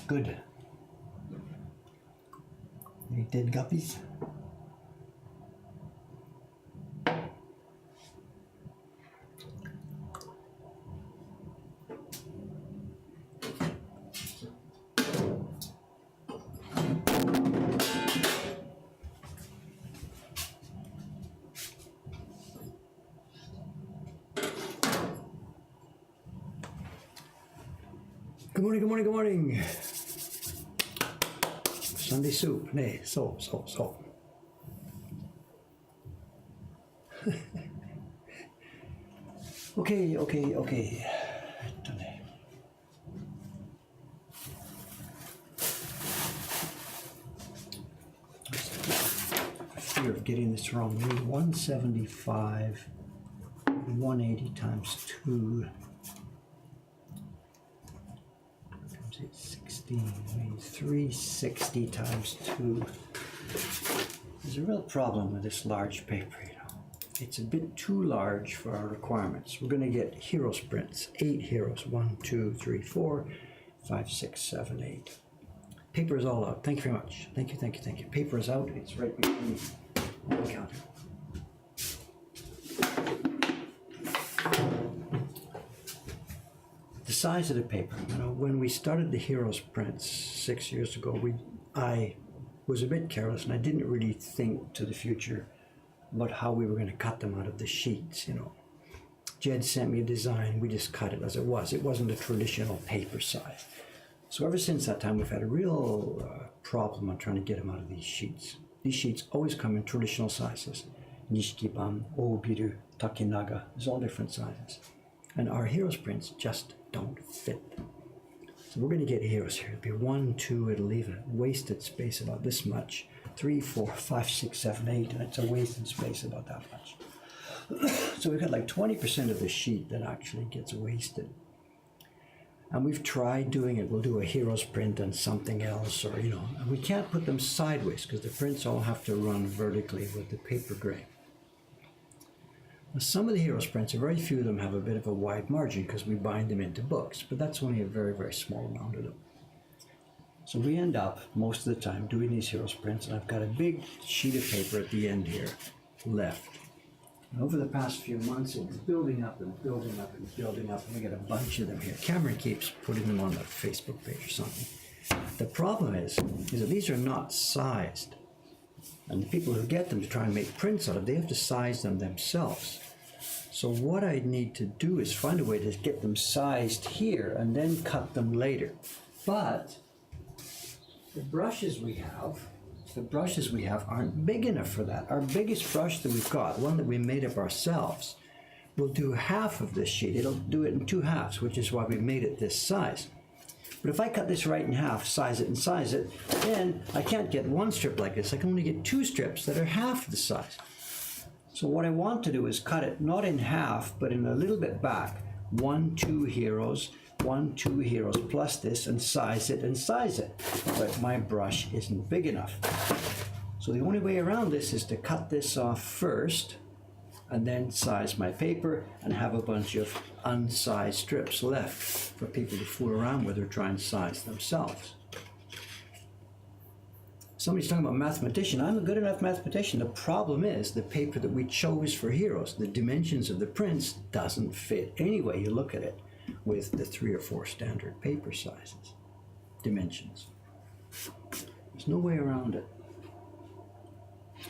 Good. Any dead guppies? Good morning, good morning, good morning. Sunday soup. Nej, så. Okej. Fear of getting this wrong. We need 175, 180 times 2. 16 means 360 times 2. There's a real problem with this large paper, you know. It's a bit too large for our requirements. We're going to get Heroes prints, 8 Heroes, 1, 2, 3, 4, 5, 6, 7, 8. Paper is all out. Thank you very much. Thank you. Paper is out. It's right between the counter. The size of the paper, you know, when we started the Heroes prints 6 years ago, I was a bit careless and I didn't really think to the future about how we were going to cut them out of the sheets, you know. Jed sent me a design, we just cut it as it was. It wasn't a traditional paper size. So ever since that time, we've had a real problem on trying to get them out of these sheets. These sheets always come in traditional sizes. Nishikiban, Obiru, Takinaga, there's all different sizes. And our Heroes prints just don't fit. So we're going to get Heroes here. It'll be 1, 2, it'll leave a wasted space about this much. 3, 4, 5, 6, 7, 8, and it's a wasted space about that much. So we've got like 20% of the sheet that actually gets wasted. And we've tried doing it. We'll do a Heroes print and something else, or, you know, and we can't put them sideways because the prints all have to run vertically with the paper grain. Now, some of the Heroes prints, very few of them have a bit of a wide margin because we bind them into books, but that's only a very, very small amount of them. So we end up, most of the time, doing these Heroes prints, and I've got a big sheet of paper at the end here, left. And over the past few months, it's building up, and we get a bunch of them here. Cameron keeps putting them on the Facebook page or something. The problem is that these are not sized. And the people who get them to try and make prints out of, they have to size them themselves. So what I need to do is find a way to get them sized here and then cut them later. But the brushes we have aren't big enough for that. Our biggest brush that we've got, one that we made up ourselves, will do half of this sheet. It'll do it in 2 halves, which is why we made it this size. But if I cut this right in half, size it, then I can't get 1 strip like this. I can only get 2 strips that are half the size. So what I want to do is cut it not in half, but in a little bit back. 1, 2 Heroes, 1, 2 Heroes plus this, and size it. But my brush isn't big enough. So the only way around this is to cut this off first, and then size my paper and have a bunch of unsized strips left for people to fool around with or try and size themselves. Somebody's talking about mathematician. I'm a good enough mathematician. The problem is the paper that we chose for Heroes, the dimensions of the prints doesn't fit any way you look at it with the 3 or 4 standard paper sizes, dimensions. There's no way around it.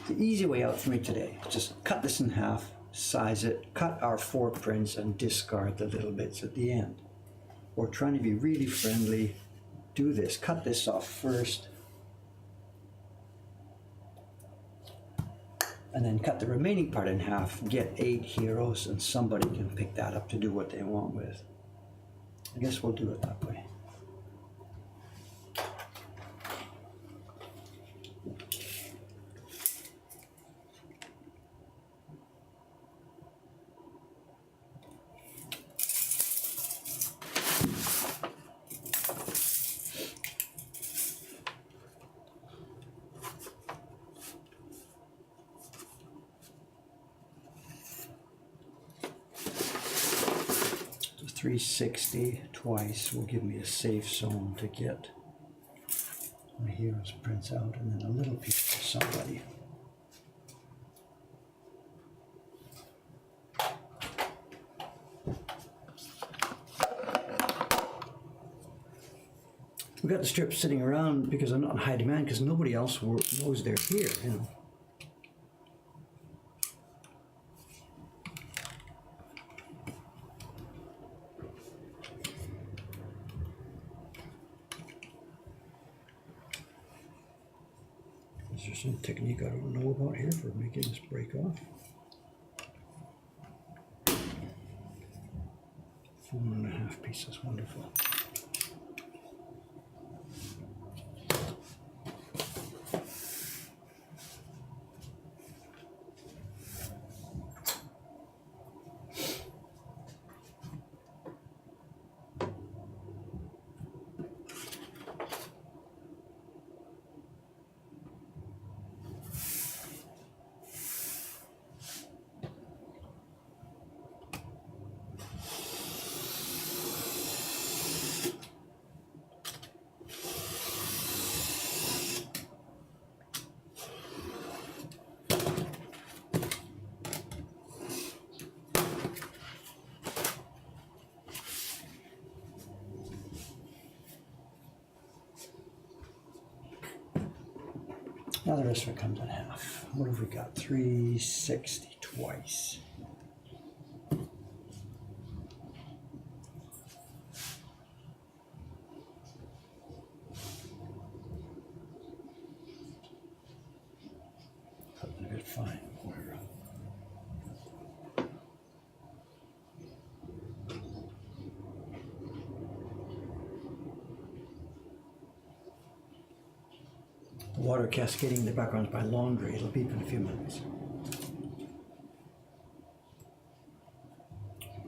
The easy way out for me today, just cut this in half, size it, cut our 4 prints and discard the little bits at the end. Or trying to be really friendly, do this, cut this off first, and then cut the remaining part in half, get 8 Heroes, and somebody can pick that up to do what they want with. I guess we'll do it that way. So 360 twice will give me a safe zone to get my Heroes prints out, and then a little piece for somebody. We got the strips sitting around because I'm not in high demand, because nobody else knows they're here, you know. Is there some technique I don't know about here for making this break off? 4.5 pieces, wonderful. Now the rest of it comes in half. What have we got? 360 twice. Cutting a bit fine. Water cascading in the background by laundry. It'll beep in a few minutes.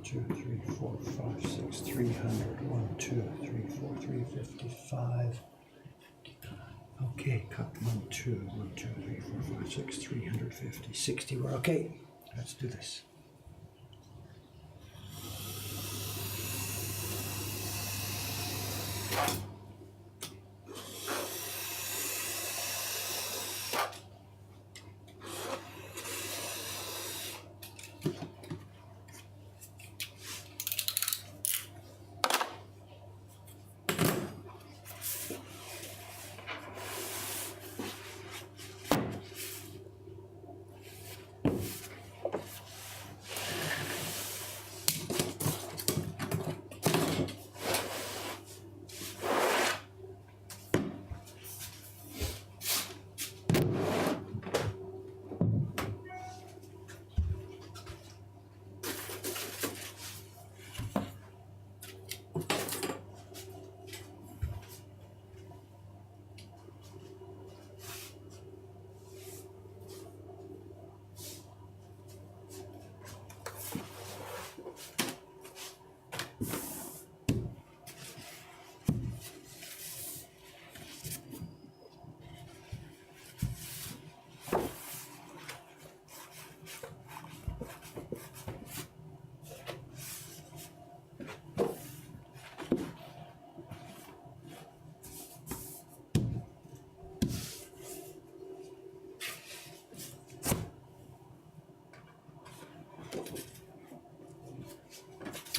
2, 3, 4, 5, 6, 300. 1, 2, 3, 4, 355. Okay, cut 1, 2, 1, 2, 3, 4, 5, 6, 350, 60. We're okay. Let's do this.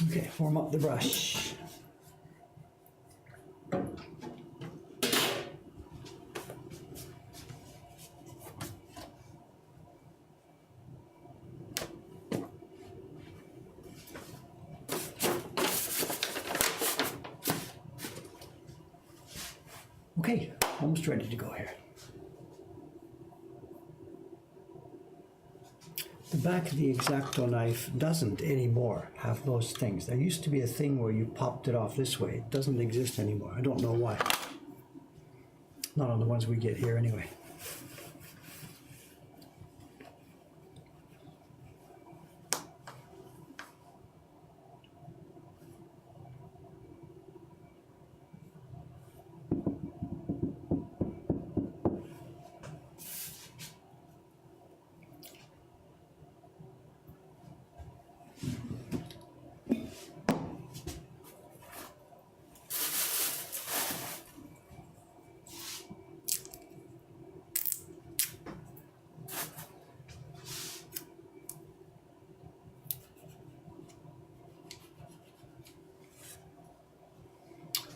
Okay, warm up the brush. Okay, almost ready to go here. The back of the X-Acto knife doesn't anymore have those things. There used to be a thing where you popped it off this way. It doesn't exist anymore. I don't know why. Not on the ones we get here anyway.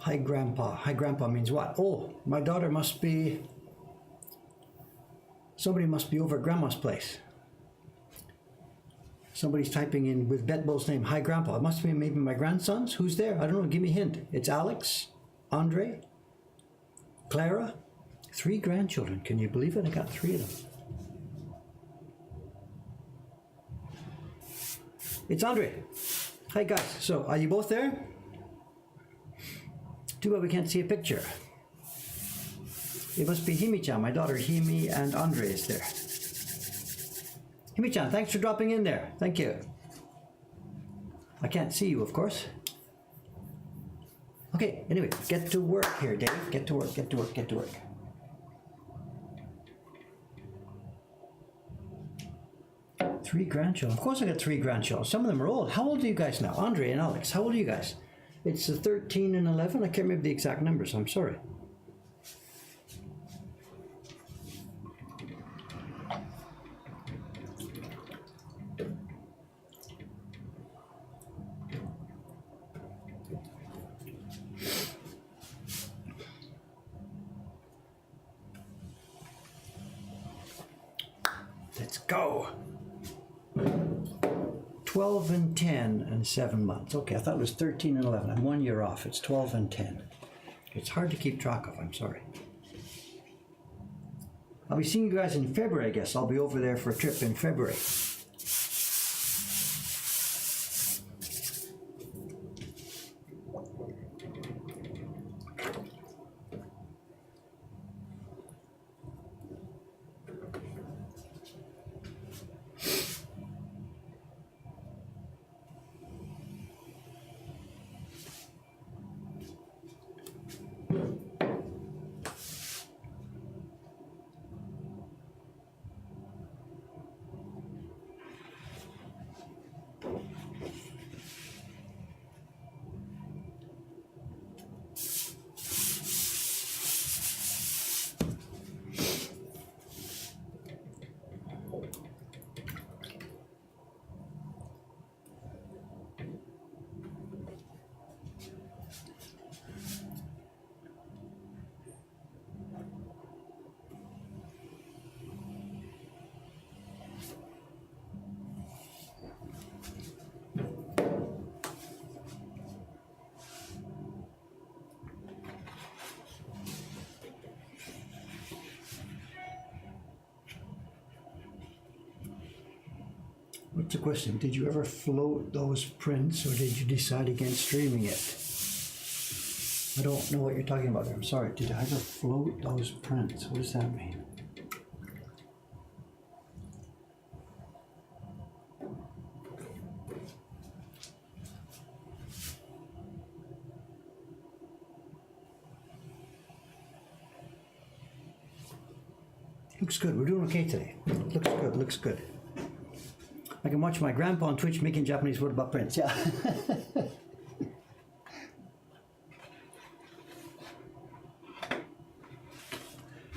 Hi Grandpa. Hi Grandpa means what? Oh, my daughter must be... Somebody must be over at Grandma's place. Somebody's typing in with Betbo's name, Hi Grandpa. It must be maybe my grandsons. Who's there? I don't know. Give me a hint. It's Alex, Andre, Clara. 3 grandchildren. Can you believe it? I got 3 of them. It's Andre. Hi guys. So, are you both there? Too bad we can't see a picture. It must be Himi-chan, my daughter Himi, and Andre is there. Himi-chan, thanks for dropping in there. Thank you. I can't see you, of course. Okay, anyway, get to work here, Dave. Get to work, get to work, get to work. Three grandchildren. Of course I got 3 grandchildren. Some of them are old. How old are you guys now? Andre and Alex, how old are you guys? It's 13 and 11. I can't remember the exact numbers. I'm sorry. Let's go. 12 and 10 and 7 months. Okay, I thought it was 13 and 11. I'm 1 year off. It's 12 and 10. It's hard to keep track of. I'm sorry. I'll be seeing you guys in February, I guess. I'll be over there for a trip in February. What's the question? Did you ever float those prints, or did you decide against streaming it? I don't know what you're talking about there. I'm sorry. Did I ever float those prints? What does that mean? Looks good. We're doing okay today. Looks good. Looks good. I can watch my grandpa on Twitch making Japanese word about prints. Yeah.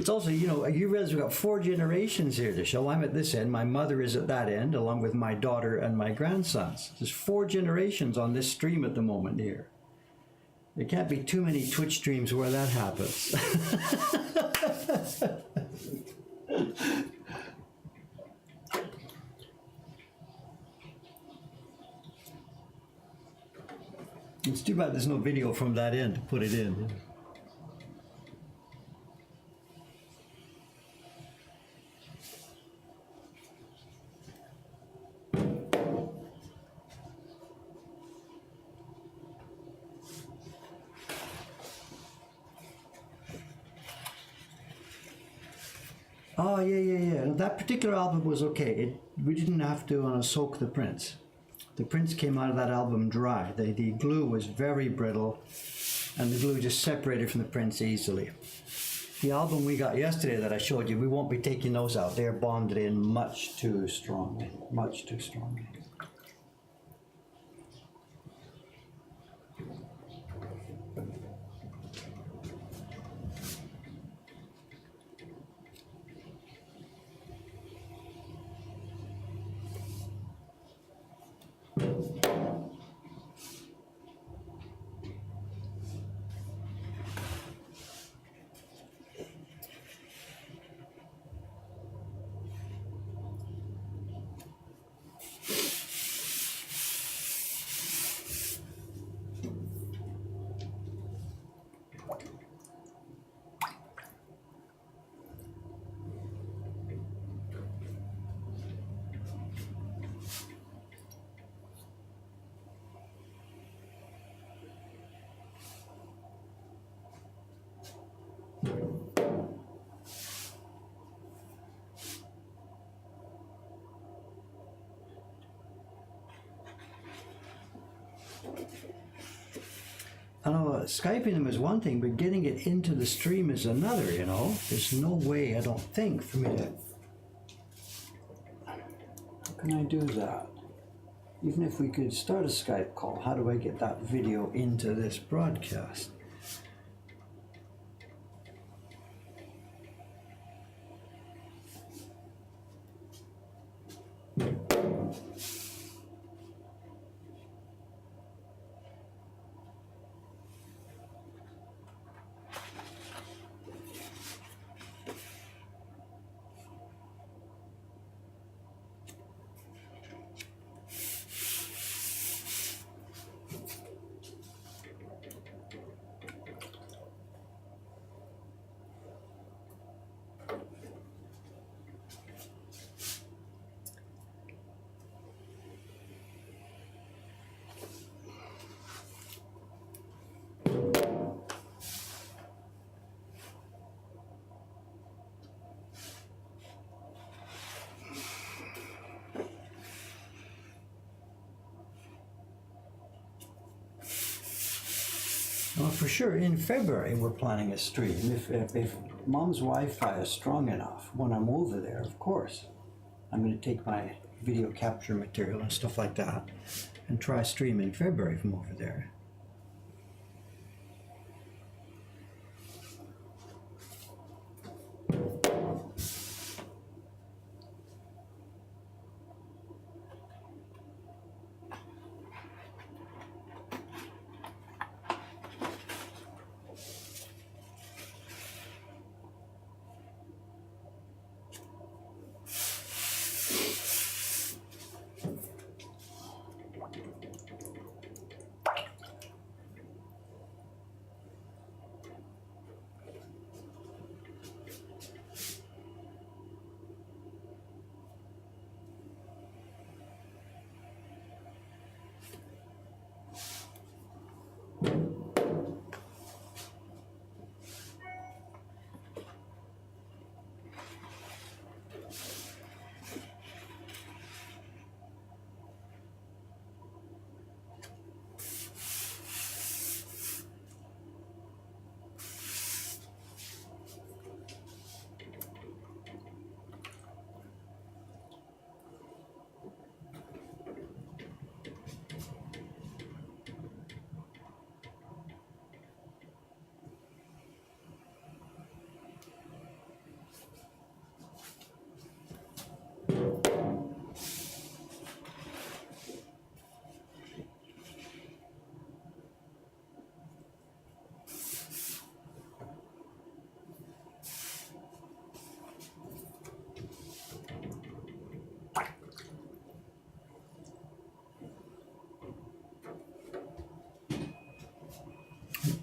It's also, you know, you realize we've got 4 generations here to show. I'm at this end, my mother is at that end, along with my daughter and my grandsons. There's 4 generations on this stream at the moment here. There can't be too many Twitch streams where that happens. It's too bad there's no video from that end to put it in. Oh, yeah. That particular album was okay. We didn't have to soak the prints. The prints came out of that album dry. The glue was very brittle, and the glue just separated from the prints easily. The album we got yesterday that I showed you, we won't be taking those out. They're bonded in much too strongly. Much too strongly. I know Skyping them is one thing, but getting it into the stream is another, you know. There's no way, I don't think, for me to... How can I do that? Even if we could start a Skype call, how do I get that video into this broadcast? Well, for sure, in February we're planning a stream. If Mom's Wi-Fi is strong enough, when I'm over there, of course, I'm going to take my video capture material and stuff like that and try a stream in February from over there.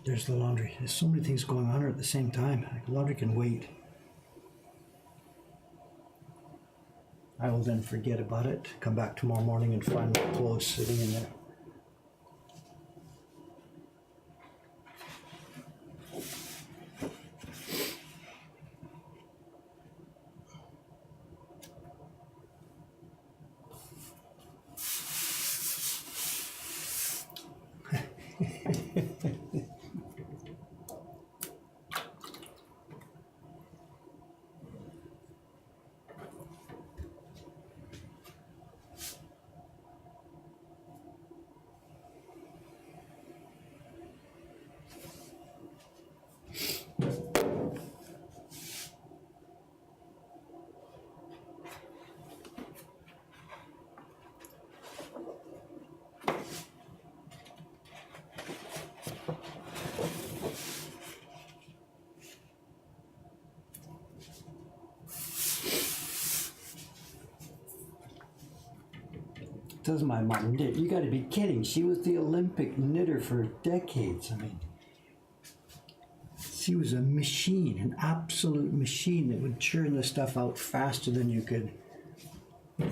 there's the laundry. There's so many things going on here at the same time. Laundry can wait. I will then forget about it, come back tomorrow morning and find my clothes sitting in there. Does my mom knit? You gotta be kidding. She was the Olympic knitter for decades. I mean, she was a machine, an absolute machine that would churn the stuff out faster than you could. I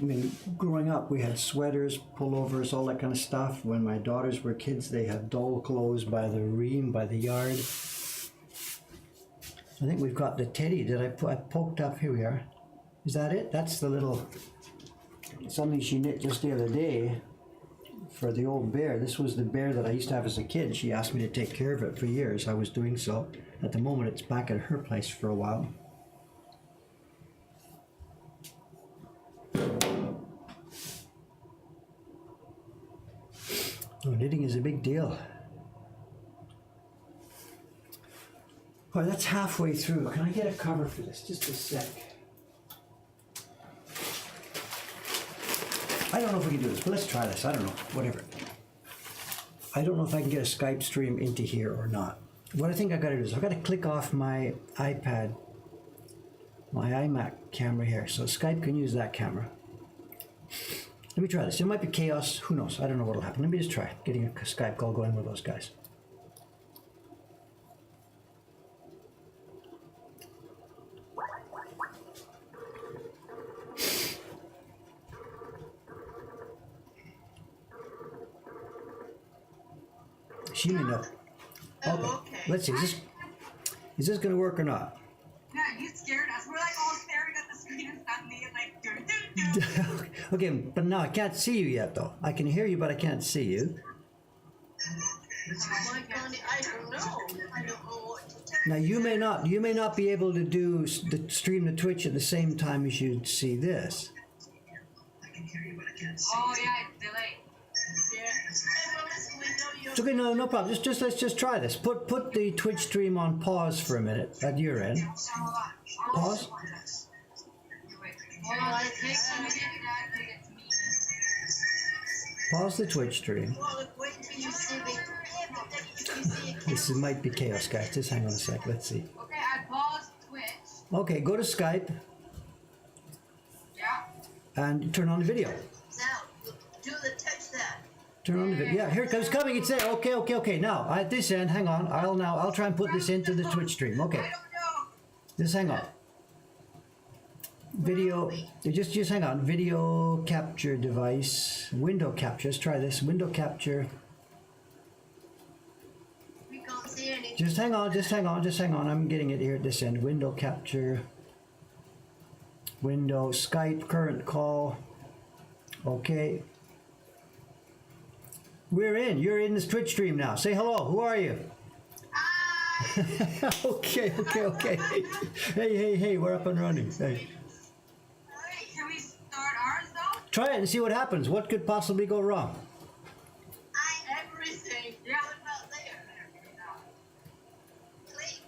mean, growing up, we had sweaters, pullovers, all that kind of stuff. When my daughters were kids, they had doll clothes by the ream, by the yard. I think we've got the teddy that I poked up. Here we are. Is that it? That's the little, something she knit just the other day for the old bear. This was the bear that I used to have as a kid. She asked me to take care of it for years. I was doing so. At the moment, it's back at her place for a while. Oh, knitting is a big deal. All right, that's halfway through. Can I get a cover for this? Just a sec. I don't know if we can do this, but let's try this. I don't know, whatever. I don't know if I can get a Skype stream into here or not. What I think I gotta do is I've gotta click off my iPad, my iMac camera here, so Skype can use that camera. Let me try this. It might be chaos, who knows? I don't know what'll happen. Let me just try getting a Skype call going with those guys. She may know. Okay. Let's see. Is this going to work or not? Yeah, you scared us. We're like all staring at the screen and suddenly it's like, doo, doo, doo. Okay, but now I can't see you yet, though. I can hear you, but I can't see you. I don't know. I don't know what to tell Now you may not be able to do the stream to Twitch at the same time as you see this. Oh yeah, it's delayed. It's okay, no problem. Let's just try this. Put the Twitch stream on pause for a minute at your end. Pause. Pause the Twitch stream. This might be chaos, guys. Just hang on a sec. Let's see. Okay, I paused Twitch. Okay, go to Skype. Yeah. And turn on the video. Now, do the touch that. Turn on the video. Yeah, here it comes coming. It's there. Okay. Now, at this end, hang on. I'll try and put this into the Twitch stream. Okay. I don't know. Just hang on. Video. Just hang on. Video capture device. Window capture. Let's try this. Window capture. We can't see anything. Just hang on. I'm getting it here at this end. Window capture. Window Skype current call. Okay. We're in. You're in this Twitch stream now. Say hello. Who are you? Hi. Okay. Hey, we're up and running. Hey. Can we start ours though? Try it and see what happens. What could possibly go wrong? Everything. Yeah. What about there? Please.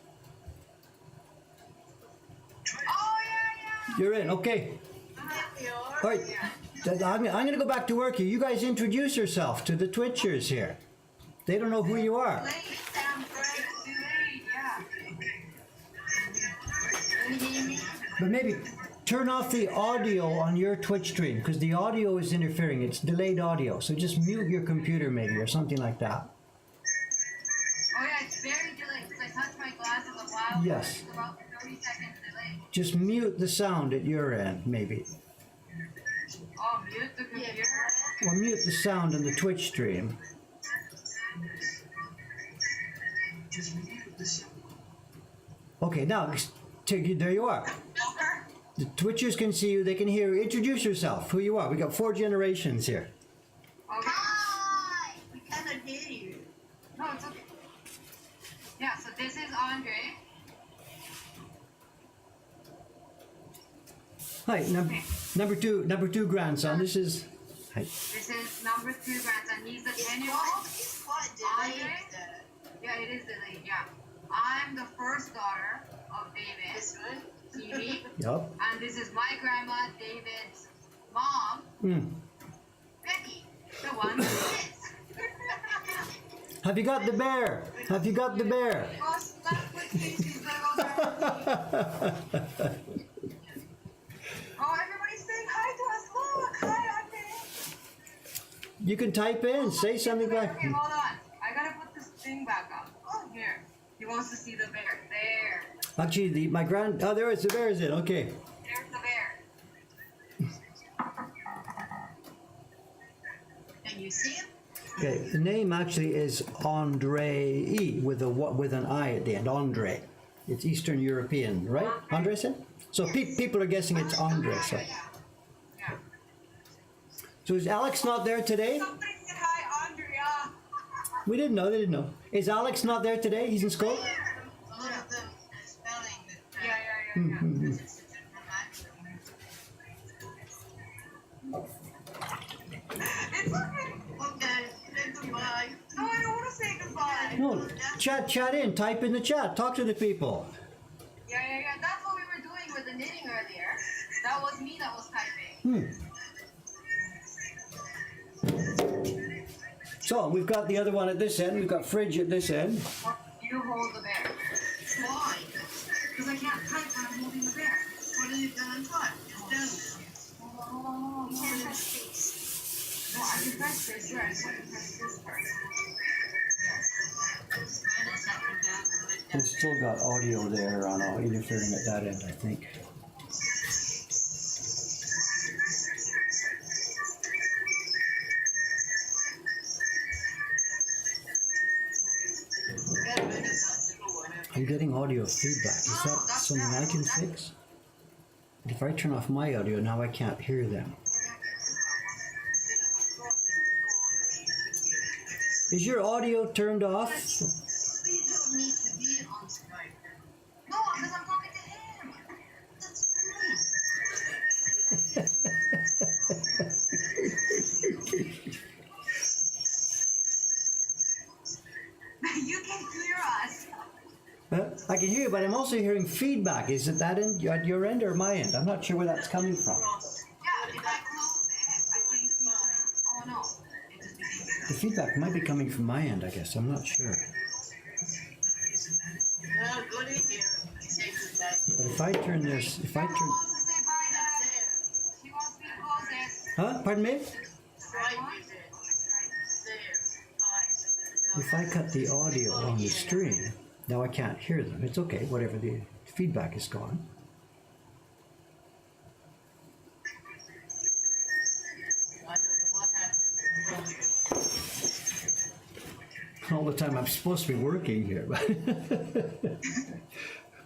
Oh yeah. You're in. Okay. There we are. All right. I'm going to go back to work here. You guys introduce yourself to the Twitchers here. They don't know who you are. Late, Sam, yeah. Can you hear me? But maybe turn off the audio on your Twitch stream because the audio is interfering. It's delayed audio. So just mute your computer maybe or something like that. Oh yeah, it's very delayed because I touched my glasses a while ago. Yes. It's about 30 seconds delayed. Just mute the sound at your end maybe. Oh, mute the computer? Or mute the sound on the Twitch stream. Okay, now there you are. The Twitchers can see you. They can hear you. Introduce yourself. Who you are. We got 4 generations here. Okay. Hi! We cannot hear you. No, it's okay. Yeah, so this is Andre. Hi, number two grandson. This is. Hi. This is number 2 grandson. He's the It's 10-year-old. quite delayed. Andre? Yeah, it is delayed, yeah. I'm the first daughter of David, This one? Evie. Yup. And this is my grandma, David's mom, Becky, the one who is. Have you got the bear? Have you got the bear? Oh, stop with me, she's little girl. Oh, everybody's saying hi to us. Look, hi, Andre. You can type in. Say something back. Okay, hold on. I gotta put this thing back up. Oh, here. He wants to see the bear. There. Actually, oh, there is the bear. Is it okay? There's the bear. Can you see him? Okay. The name actually is Andre with an I at the end. Andre. It's Eastern European, right? Andre said. So people are guessing it's Andre. So. Yeah. So is Alex not there today? Somebody said hi, Andrea. We didn't know. They didn't know. Is Alex not there today? He's in school. A lot of them are spelling the Yeah. because it's a different accent. It's okay. Okay, say goodbye. No, I don't want to say goodbye. No, chat in. Type in the chat. Talk to the people. Yeah. That's what we were doing with the knitting earlier. That was me that was typing. So we've got the other one at this end. We've got Fridge at this end. You hold the bear. Why? Because I can't type when I'm holding the bear. What are you gonna type? It's done. Hold on. You can't press space. No, I can press this here. I just want to press this first. Mine is up and down, right down. It's still got audio there on interfering at that end, I think. Get rid of that floor. I'm getting audio feedback. Is that something I can fix? If I turn off my audio, now I can't hear them. Is your audio turned off? But you don't need to be on Skype. No, because I'm talking to him. That's You can hear us. I can hear you, but I'm also hearing feedback. Is it that end, at your end or my end? I'm not sure where that's coming from. cross. Yeah, if I close it, I think he's gonna... Oh no. It just became bigger. The feedback might be coming from my end, I guess. I'm not sure. Well, good in here. Say goodbye. But if I turn this, Grandma wants to say bye, Dad. There. She wants me to close it. Huh? Pardon me? Right with it. There. Fine. If I cut the audio on the stream, now I can't hear them. It's okay, whatever the feedback is gone. I don't know what happened. All the time I'm supposed to be working here.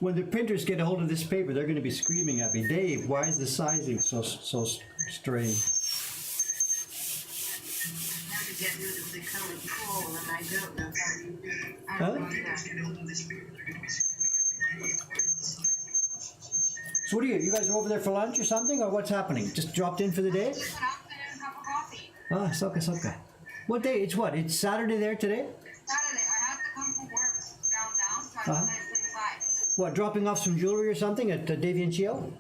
When the printers get a hold of this paper, they're going to be screaming at me, Dave, why is the sizing so strange? How to get rid of the colored coal, and I don't know how you do it. I Huh? don't know either. So what are you guys are over there for lunch or something, or what's happening? Just dropped in for the day? Just an afternoon cup of coffee. Ah, soka. What day? It's what? It's Saturday there today? Saturday, I had to come from work downtown, so I Uh-huh. thought I'd swing by. What, dropping off some jewelry or something at Davy and Chio?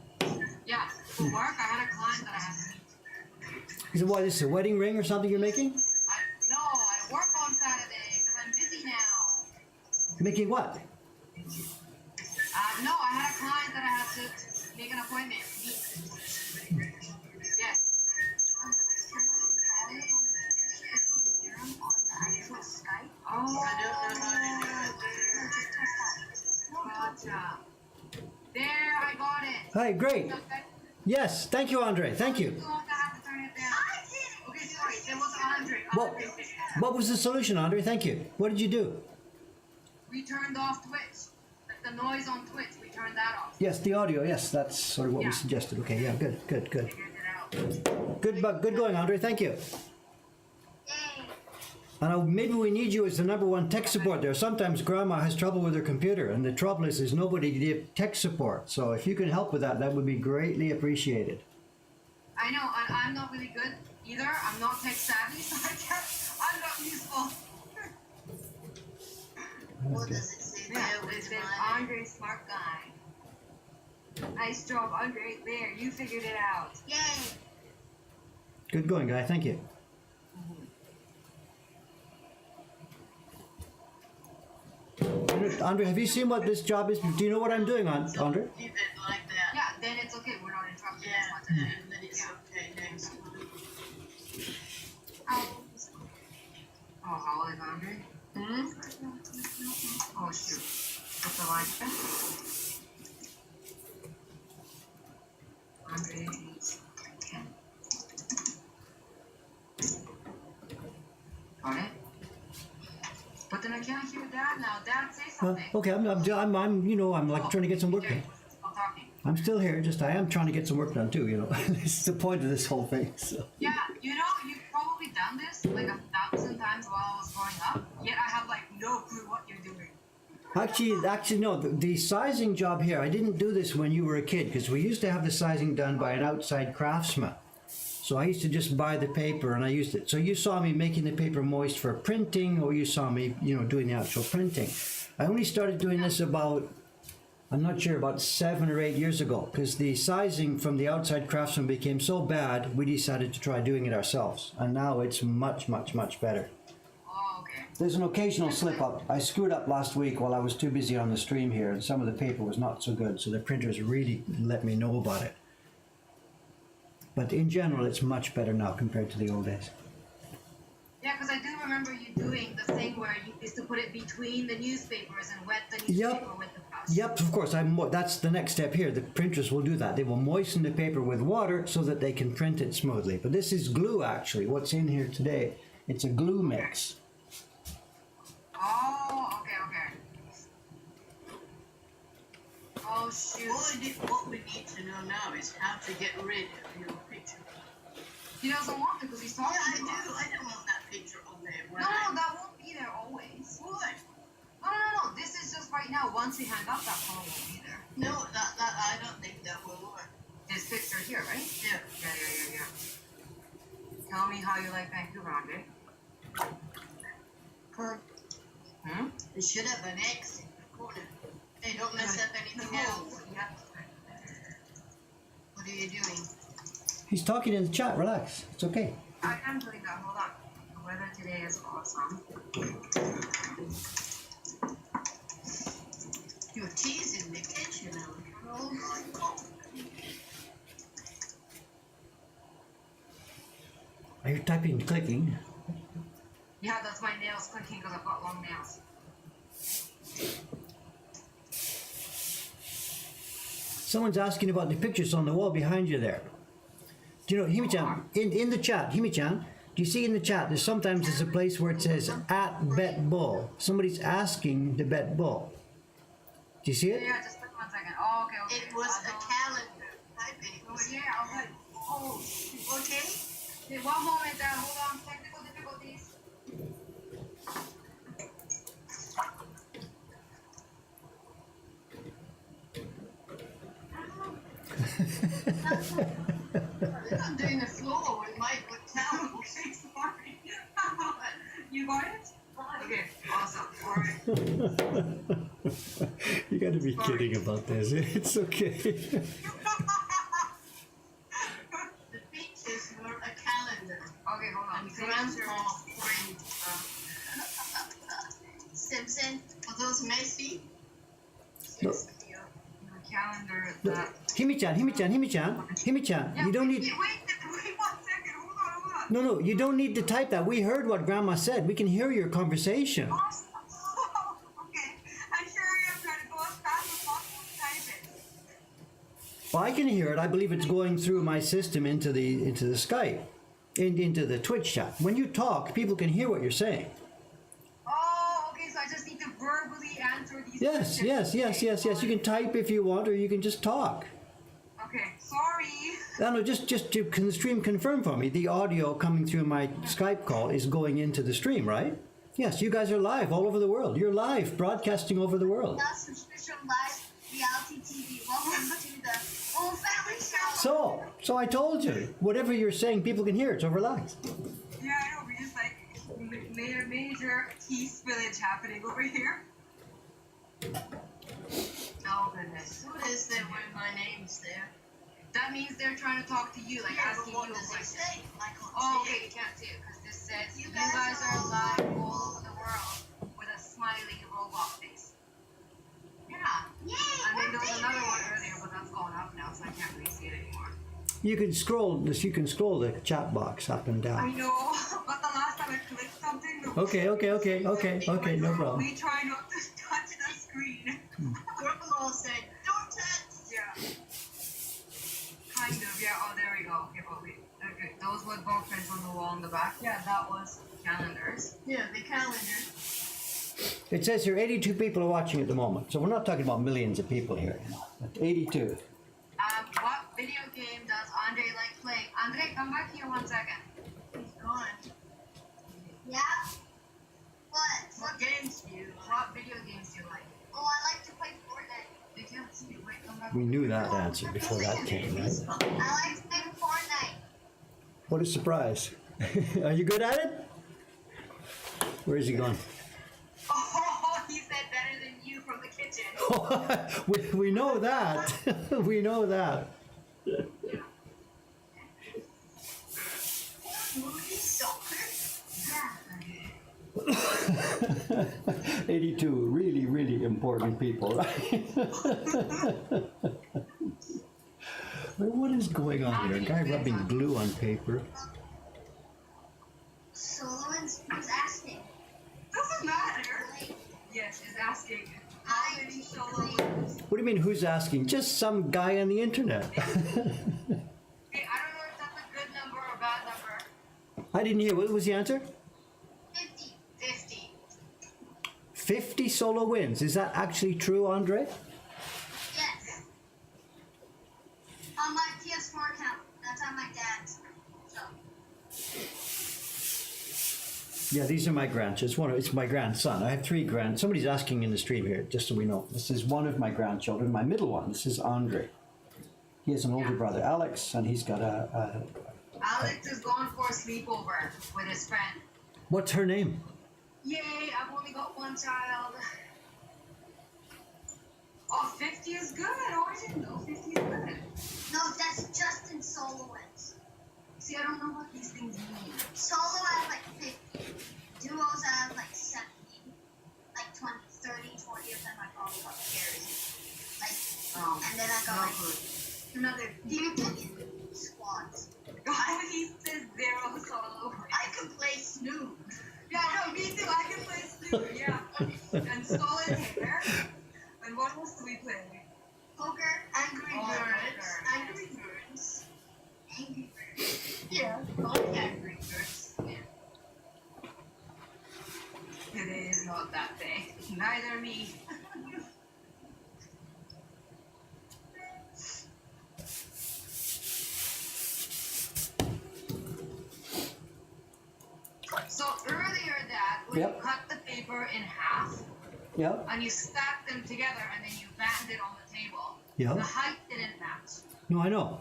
Yeah, for work, I had a client that I had to meet. Is it what, this is a wedding ring or something you're making? No, I work on Saturday because I'm busy now. Making what? No, I had a client that I had to make an appointment, meet. Hi, great. Okay. Yes, thank you, Andre. Thank you. You don't have to turn it down. Okay, sorry. It was Andre. What, Andre figured it out. what was the solution, Andre? Thank you. What did you do? We turned off Twitch. Like the noise on Twitch, we turned that off. Yes, the audio. Yes, that's sort of what we Yeah. suggested. Okay, yeah, good. Figured it out. Good going, Andre. Thank you. Yay. And maybe we need you as the number one tech support there. Sometimes Grandma has trouble with her computer, and the trouble is there's nobody to give tech support. So if you can help with that, that would be greatly appreciated. I know, and I'm not really good either. I'm not tech savvy, so I'm not useful. What does it say Yeah, there it with says my... Andre smart guy. Nice job, Andre. There, you figured it out. Yay! Good going, guy. Thank you. Andre, have you seen what this job is? Do you know what I'm doing, Andre? Leave it like that. Yeah, then it's okay. We're not interrupting Yeah, as much. and then it's okay next time. Oh, how old is Andre? Hmm? Oh, shoot. What's the light? Andre is 10. Got it? But then I can't hear Dad now. Dad, say something. Okay, I'm like trying to get some work done. Stop talking. I'm still here. Just I am trying to get some work done too. This is the point of this whole thing. So. Yeah, you've probably done this like 1,000 times while I was growing up. Yet I have like no clue what you're doing. Actually, no. The sizing job here, I didn't do this when you were a kid because we used to have the sizing done by an outside craftsman. So I used to just buy the paper and I used it. So you saw me making the paper moist for printing, or you saw me, doing the actual printing. I only started doing this about 7 or 8 years ago, because the sizing from the outside craftsman became so bad, we decided to try doing it ourselves. And now it's much, much, much better. Oh, okay. There's an occasional slip up. I screwed up last week while I was too busy on the stream here, and some of the paper was not so good, so the printers really let me know about it. But in general, it's much better now compared to the old days. Yeah, because I do remember you doing the thing where you used to put it between the newspapers and wet the newspaper with the brush. Yep, of course. That's the next step here. The printers will do that. They will moisten the paper with water so that they can print it smoothly. But this is glue, actually. What's in here today? It's a glue mix. Oh, okay. Oh, shoot. What we need to know now is how to get rid of your picture. He doesn't want to because he's Yeah, talking I to do. us. I don't want that picture on there. No, that won't be there always. What? No. This is just right now. Once we hang up, that phone won't be there. No, I don't think that will work. This picture here, right? Yeah. Yeah. Tell me how you like Vancouver, Andre. Good. Hmm? It should have an X in the corner. Hey, don't mess up anything else. Yeah. What are you doing? He's talking in the chat. Relax. It's okay. I am doing that. Hold on. The weather today is awesome. Your tea's in the kitchen. Oh my God. Are you typing, clicking? Yeah, that's my nails clicking because I've got long nails. Someone's asking about the pictures on the wall behind you there. Do you know, Himi-chan, in the chat, Himi-chan, do you see in the chat, there's a place where it says at Bet Bull. Somebody's asking the Bet Bull. Do you see it? Yeah, just wait 1 second. Oh, okay. It was a calendar. Type it. Oh, yeah, I'll put. Oh, Okay. okay, one moment, Dad. Hold on. Technical difficulties. I'm doing a slow with Mike would tell. Okay, sorry. You got it? Okay, awesome. All right. You got to be kidding about this. It's okay. The pictures were a calendar. Okay, hold on. And Grandpa friend Simpson. Are those messy? No. The calendar that. Himi-chan, Yeah, you don't need. Wait 1 second. Hold on. No, you don't need to type that. We heard what Grandma said. We can hear your conversation. Awesome. Okay. I'm sure I'm trying to go as fast as possible to type it. Well, I can hear it. I believe it's going through my system into the Skype, into the Twitch chat. When you talk, people can hear what you're saying. Oh, okay. So I just need to verbally answer these Yes, questions. yes. You can type if you want, or you can just talk. Okay. Sorry. No, just to the stream confirm for me. The audio coming through my Skype call is going into the stream, right? Yes, you guys are live all over the world. You're live, broadcasting over the world. Now subscription live reality TV. Welcome to the whole family show. So I told you, whatever you're saying, people can hear it. So relax. Yeah, I know. We just like major Keith village happening over here. Oh goodness. Who is there when my name's there? That means they're trying to talk to you, like Yeah, asking but what you a does it question. say? I can't Oh, see okay, it. you can't see it because this says you You guys guys are are live live all over the world with a smiley robot face. Yeah. Yay! I mean, there was we're another one famous. earlier, but that's gone up now, so I can't really see it anymore. You can scroll this. You can scroll the chat box up and I down. know, but the last time I clicked something, the Okay. No problem. we try not to touch the screen. Grandma said, don't touch. Yeah. Kind of, yeah. Oh, there we go. Okay, but we, okay, those were both prints on the wall in the back. Yeah, that was calendars. Yeah, the calendar. It says here 82 people are watching at the moment. So we're not talking about millions of people here. But 82. What video game does Andre like playing? Andre, come back here 1 second. He's gone. Yeah? What? What games do you? What video games do you like? Oh, I like to play Fortnite. They can't see you. Wait, come back. We knew that answer before that came, right? I like to play Fortnite. What a surprise. Are you good at it? Where is he gone? Oh, he said better than you from the kitchen. we know that. We know that. Soccer? Yeah. 82 really, really important people, right? Wait, what is going on here? A guy rubbing glue on paper. Solomon's was asking. Doesn't matter. Like, Yes, is asking how I many keep solo playing. wins. What do you mean, who's asking? Just some guy on the internet. Hey, I don't know if that's a good number or a bad number. I didn't hear. What was the answer? 50. 50. 50 solo wins. Is that actually true, Andre? Yes. On my PS4 account. That's on my dad's. So. Yeah, these are my grandchildren. It's my grandson. I have 3 Somebody's asking in the stream here, just so we know. This is one of my grandchildren. My middle one. This is Andre. He has an older brother, Alex, and he's got a Alex is going for a sleepover with his friend. what's her name? Yay, I've only got one child. Oh, 50 is good. Oh, I didn't know 50 is good. No, that's just in soloists. See, I don't know what these things mean. Solo I have like 50. Duos I have like 70. Like 20, 30, 40 of them I probably got pairs. Like, Oh, and then I got no like good. another 50 squads. God, he says 0 solo. I could play Snoop. Yeah, no, me too. I can play Snoop, yeah. And Solitaire. And what else do we play? Poker, Angry Oh, Birds. poker. Angry Birds. Angry Birds. Yeah, both Angry Birds. Today is not that day. Neither me. So earlier that when Yep. you cut the paper in half Yep. and you stacked them together and then you banged it on the table, Yeah. the height didn't match. No, I know.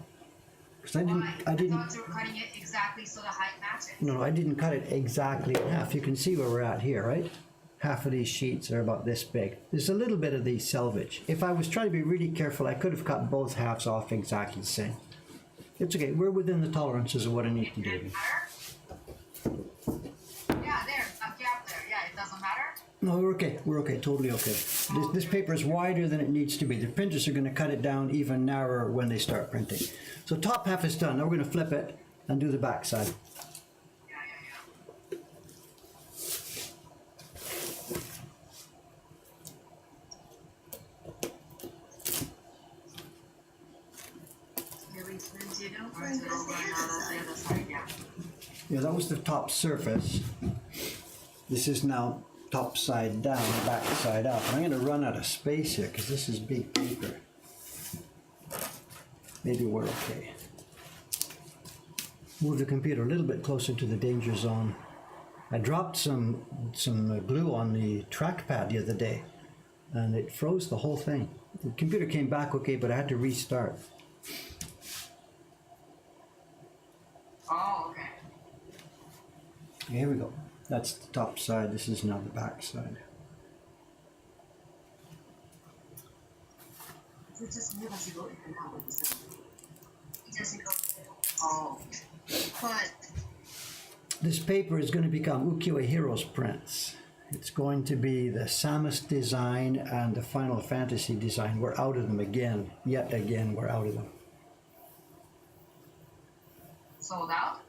Because I Why? didn't. I didn't. thought you were cutting it exactly so the height matches. No, I didn't cut it exactly in half. You can see where we're at here, right? Half of these sheets are about this big. There's a little bit of the selvage. If I was trying to be really careful, I could have cut both halves off exactly the same. It's okay. We're within the tolerances of what I need to do. Yeah, there, a gap there. Yeah, it doesn't matter. No, we're okay. We're okay. Totally okay. This paper is wider than it needs to be. The printers are going to cut it down even narrower when they start printing. So top half is done. Now we're going to flip it and do the back side. Yeah. Or is it over? No, that's the other side. Yeah. Yeah, that was the top surface. This is now top side down, back side up. I'm going to run out of space here because this is big paper. Maybe we're okay. Move the computer a little bit closer to the danger zone. I dropped some glue on the trackpad the other day, and it froze the whole thing. The computer came back okay, but I had to restart. Oh, okay. Here we go. That's the top side. This is now the back side. Is it just me that's going in and out with this? It doesn't go through. Oh. But This paper is going to become Ukiyo-e Heroes prints. It's going to be the Samus design and the Final Fantasy design. We're out of them again. Yet again, we're out of them. Sold out?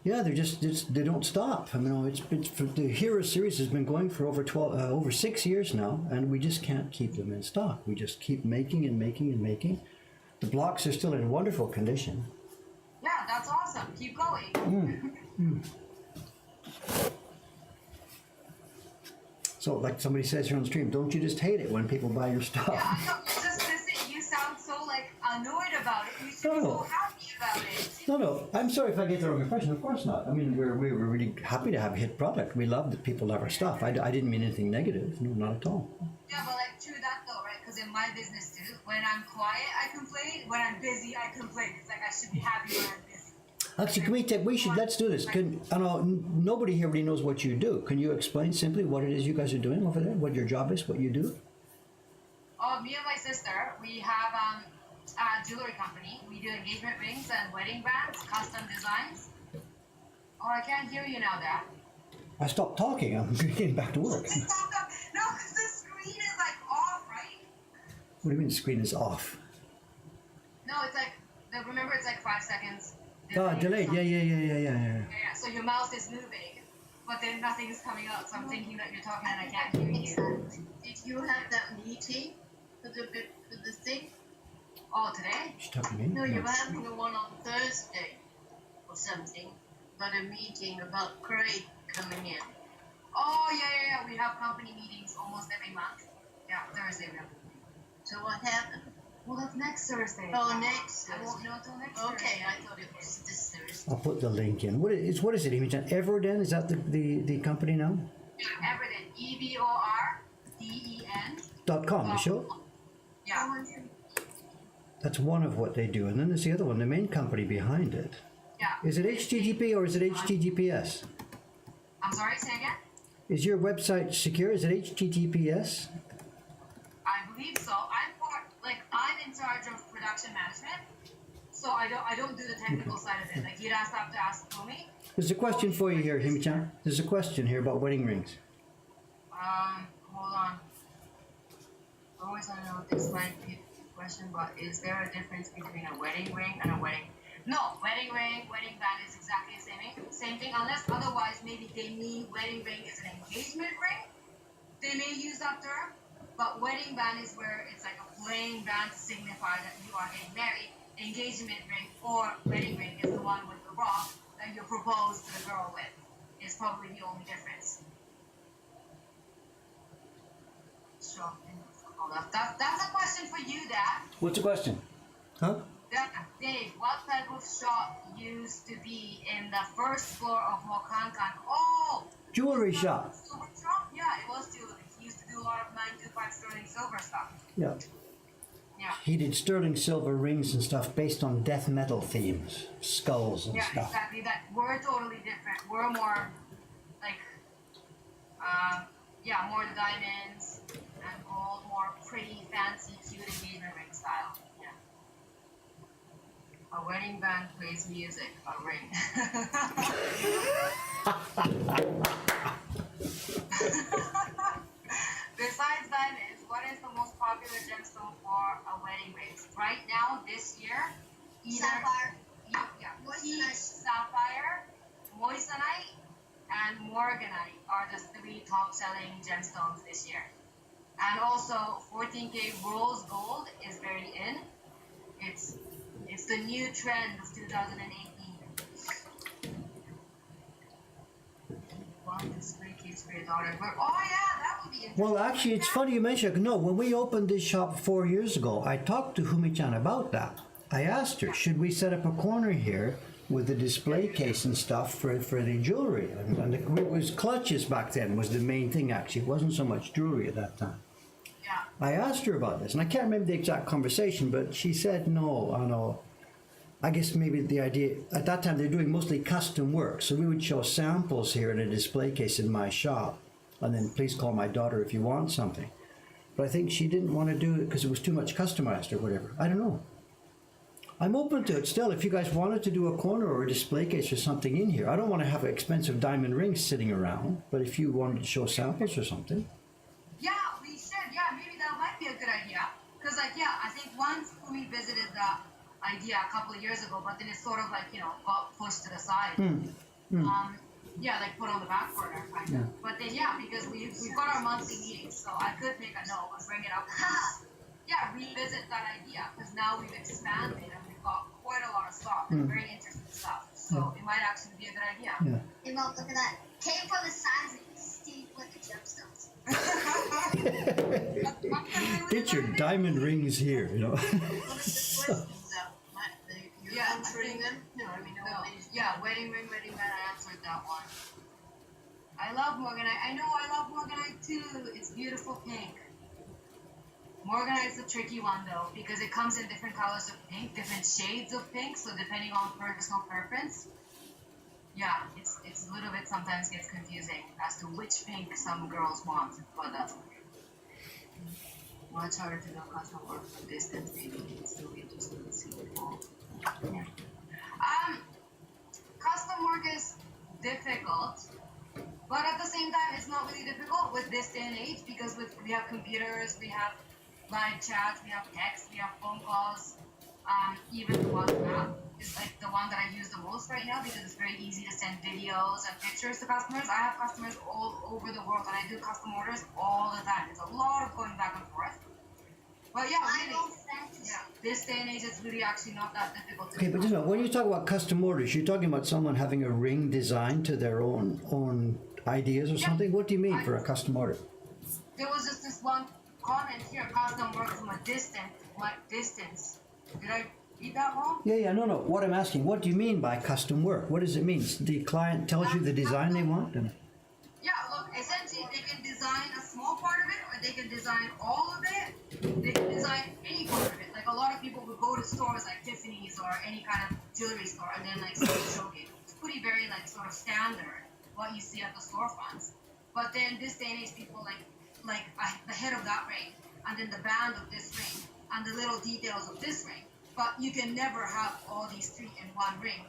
Yeah, they don't stop. I mean, it's the Hero series has been going for over 6 years now, and we just can't keep them in stock. We just keep making and making and making. The blocks are still in wonderful condition. Yeah, that's awesome. Keep going. So, like somebody says here on the stream, don't you just hate it when people buy your stuff? Yeah, I know. You just listen. You sound so like annoyed about it. You should be No. so happy about it. No. I'm sorry if I get the wrong impression. Of course not. I mean, we were really happy to have a hit product. We love that people love our stuff. I didn't mean anything negative. No, not at all. Yeah, but like true that though, right? Because in my business too, when I'm quiet, I complain. When I'm busy, I complain. It's like I should be happy when I'm busy. Actually, let's do this. I know nobody here really knows what you do. Can you explain simply what it is you guys are doing over there? What your job is? What you do? Oh, me and my sister, we have a jewelry company. We do engagement rings and wedding bands, custom designs. Oh, I can't hear you now, Dad. I stopped talking. I'm getting back to work. No, because the screen is like off, right? What do you mean the screen is off? No, it's like, remember it's like 5 seconds. Delayed. Yeah. Yeah, so your mouth is moving, but then nothing is coming out. So I'm thinking that you're talking and I can't hear you. did you have that meeting for the thing? Oh, today? She's talking to me? No, you were having the one on Thursday or something, but a meeting about Craig coming in. Oh, yeah. We have company meetings almost every month. Yeah, Thursday we have. So what happened? Well, that's next Thursday. Oh, next I won't Thursday. know till next Okay, Thursday. I thought it was this Thursday. I'll put the link in. What is it, Imogen? Everden? Is that the company now? Yeah, Everden. EVORDEN. .com, the show? Yeah. That's one of what they do. And then there's the other one, the main company behind it. Yeah. Is it HTTP or is it HTTPS? I'm sorry, say again? Is your website secure? Is it HTTPS? I believe so. I'm in charge of production management, so I don't do the technical side of it. Like you'd have to ask Tomi. There's a question for you here, Himi-chan. There's a question here about wedding rings. Hold on. I always want to know this might be a question, but is there a difference between a wedding ring and a wedding? No, wedding ring, wedding band is exactly the same thing, unless otherwise maybe they mean wedding ring is an engagement ring. They may use that term. But wedding band is where it's like a plain band to signify that you are getting married. Engagement ring or wedding ring is the one with the rock that you propose to the girl with. Is probably the only difference. So, that's a question for you, Dad. What's the question? Huh? Dave, what type of shop used to be in the first floor of Mokankan? Oh! Jewelry shop. Silver shop? Yeah, it was jewelry. He used to do a lot of 925 sterling silver stuff. Yeah. Yeah. He did sterling silver rings and stuff based on death metal themes, skulls and Yeah, stuff. exactly. That we're totally different. We're more like, more the diamonds and gold, more pretty, fancy, cute engagement ring style. Yeah. A wedding band plays music. A ring. Besides diamonds, what is the most popular gemstone for a wedding ring? Right now, this year, either Sapphire. Peach, sapphire, moissanite, and morganite are the 3 top-selling gemstones this year. And also, 14K rose gold is very in. It's It's the new trend of 2018. One display case for your daughter. But, oh yeah, that would be interesting. Well, actually, it's funny you mention it. No, when we opened this shop 4 years ago, I talked to Humi-chan about that. I asked her, should we set up a corner here with the display case and stuff for the jewelry? And it was clutches back then was the main thing, actually. It wasn't so much jewelry at that time. Yeah. I asked her about this, and I can't remember the exact conversation, but she said no. I know. I guess maybe the idea at that time they're doing mostly custom work, so we would show samples here in a display case in my shop, and then please call my daughter if you want something. But I think she didn't want to do it because it was too much customized or whatever. I don't know. I'm open to it still. If you guys wanted to do a corner or a display case or something in here, I don't want to have expensive diamond rings sitting around. But if you wanted to show samples or something, Yeah, we should. Yeah, maybe that might be a good idea. Because, like, yeah, I think once we visited the idea a couple of years ago, but then it sort of like, got pushed to the side. Yeah, like put on the back burner kind of. Yeah. But then, yeah, because we've got our monthly meetings, so I could make a note and bring it up. Yeah, revisit that idea because now we've expanded and we've got quite a lot of stuff and very interesting stuff. So it might actually be a good idea. yeah. Hey, Mom, look at that. K for the sizing. Steve with the gemstones. Get your diamond rings here, you know. Yeah, treating them. No, I mean, no. Yeah, wedding ring. I answered that one. I love Morganite. I know I love Morganite too. It's beautiful pink. Morganite's a tricky one though because it comes in different colors of pink, different shades of pink. So depending on personal preference, yeah, it's a little bit sometimes gets confusing as to which pink some girls want. But that's okay. Much harder to know custom work from distance, maybe it's still interesting to see it all. Yeah. Custom work is difficult, but at the same time, it's not really difficult with this day and age because we have computers, we have live chats, we have text, we have phone calls. Even the WhatsApp is like the one that I use the most right now because it's very easy to send videos and pictures to customers. I have customers all over the world and I do custom orders all the time. It's a lot of going back and forth. But yeah, really, yeah, this day and age, it's really actually not that difficult to Okay, do. but just a minute, when you talk about custom orders, you're talking about someone having a ring designed to their own ideas or something? What do you mean for a custom order? There was just this one comment here, custom work from a distance. Did I read that wrong? Yeah, no. What I'm asking, what do you mean by custom work? What does it mean? The client tells you the design they want? And Yeah, look, essentially they can design a small part of it or they can design all of it. They can design any part of it. Like a lot of people would go to stores like Tiffany's or any kind of jewelry store and then like see the showcase. It's pretty very like sort of standard what you see at the storefronts. But then this day and age people like the head of that ring and then the band of this ring and the little details of this ring. But you can never have all these three in one ring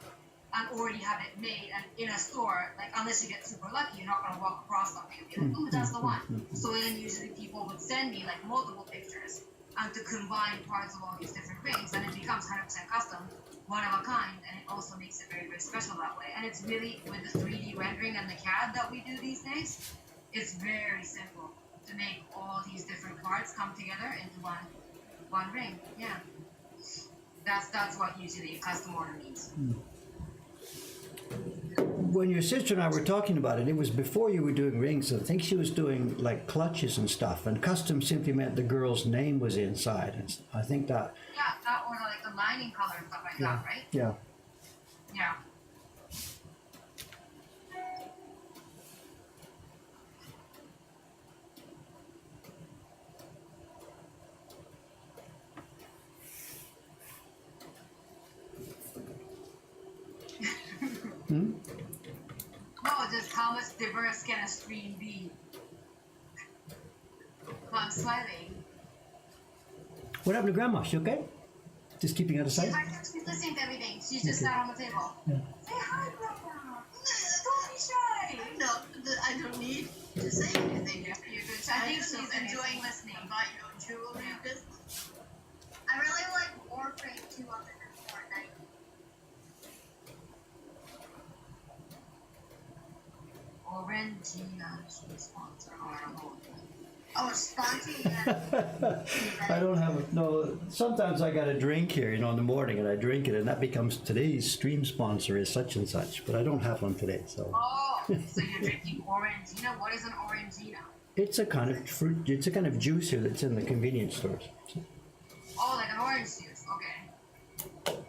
and already have it made and in a store, like unless you get super lucky, you're not gonna walk across something and be like, ooh, that's the one. So then usually people would send me like multiple pictures and to combine parts of all these different rings and it becomes 100% custom, one of a kind, and it also makes it very, very special that way. And it's really with the 3D rendering and the CAD that we do these days, it's very simple to make all these different parts come together into one ring. Yeah. That's what usually a custom order means. when your sister and I were talking about it, it was before you were doing rings. I think she was doing like clutches and stuff, and custom simply meant the girl's name was inside. And I think that. Yeah, that or like the lining color and stuff like that, right? Yeah. Yeah. Oh, just how much diverse can a stream be? I'm smiling. What happened to Grandma? She okay? Just keeping out of sight? She's listening to everything. She's just sat on the table. Yeah. Say hi, Grandma. Don't be shy. No, I don't need to say anything. Yeah, you're good. I think she's enjoying listening. About your jewelry business. I really like Warframe 2 other than Fortnite. Orangina should sponsor our whole thing. Oh, sponsor, yeah. I don't have a, no, sometimes I got a drink here, in the morning, and I drink it, and that becomes today's stream sponsor is such and such, but I don't have one today, so. Oh, so you're drinking Orangina? What is an Orangina? It's a kind of fruit, it's a kind of juice here that's in the convenience stores. Oh, like an orange juice. Okay.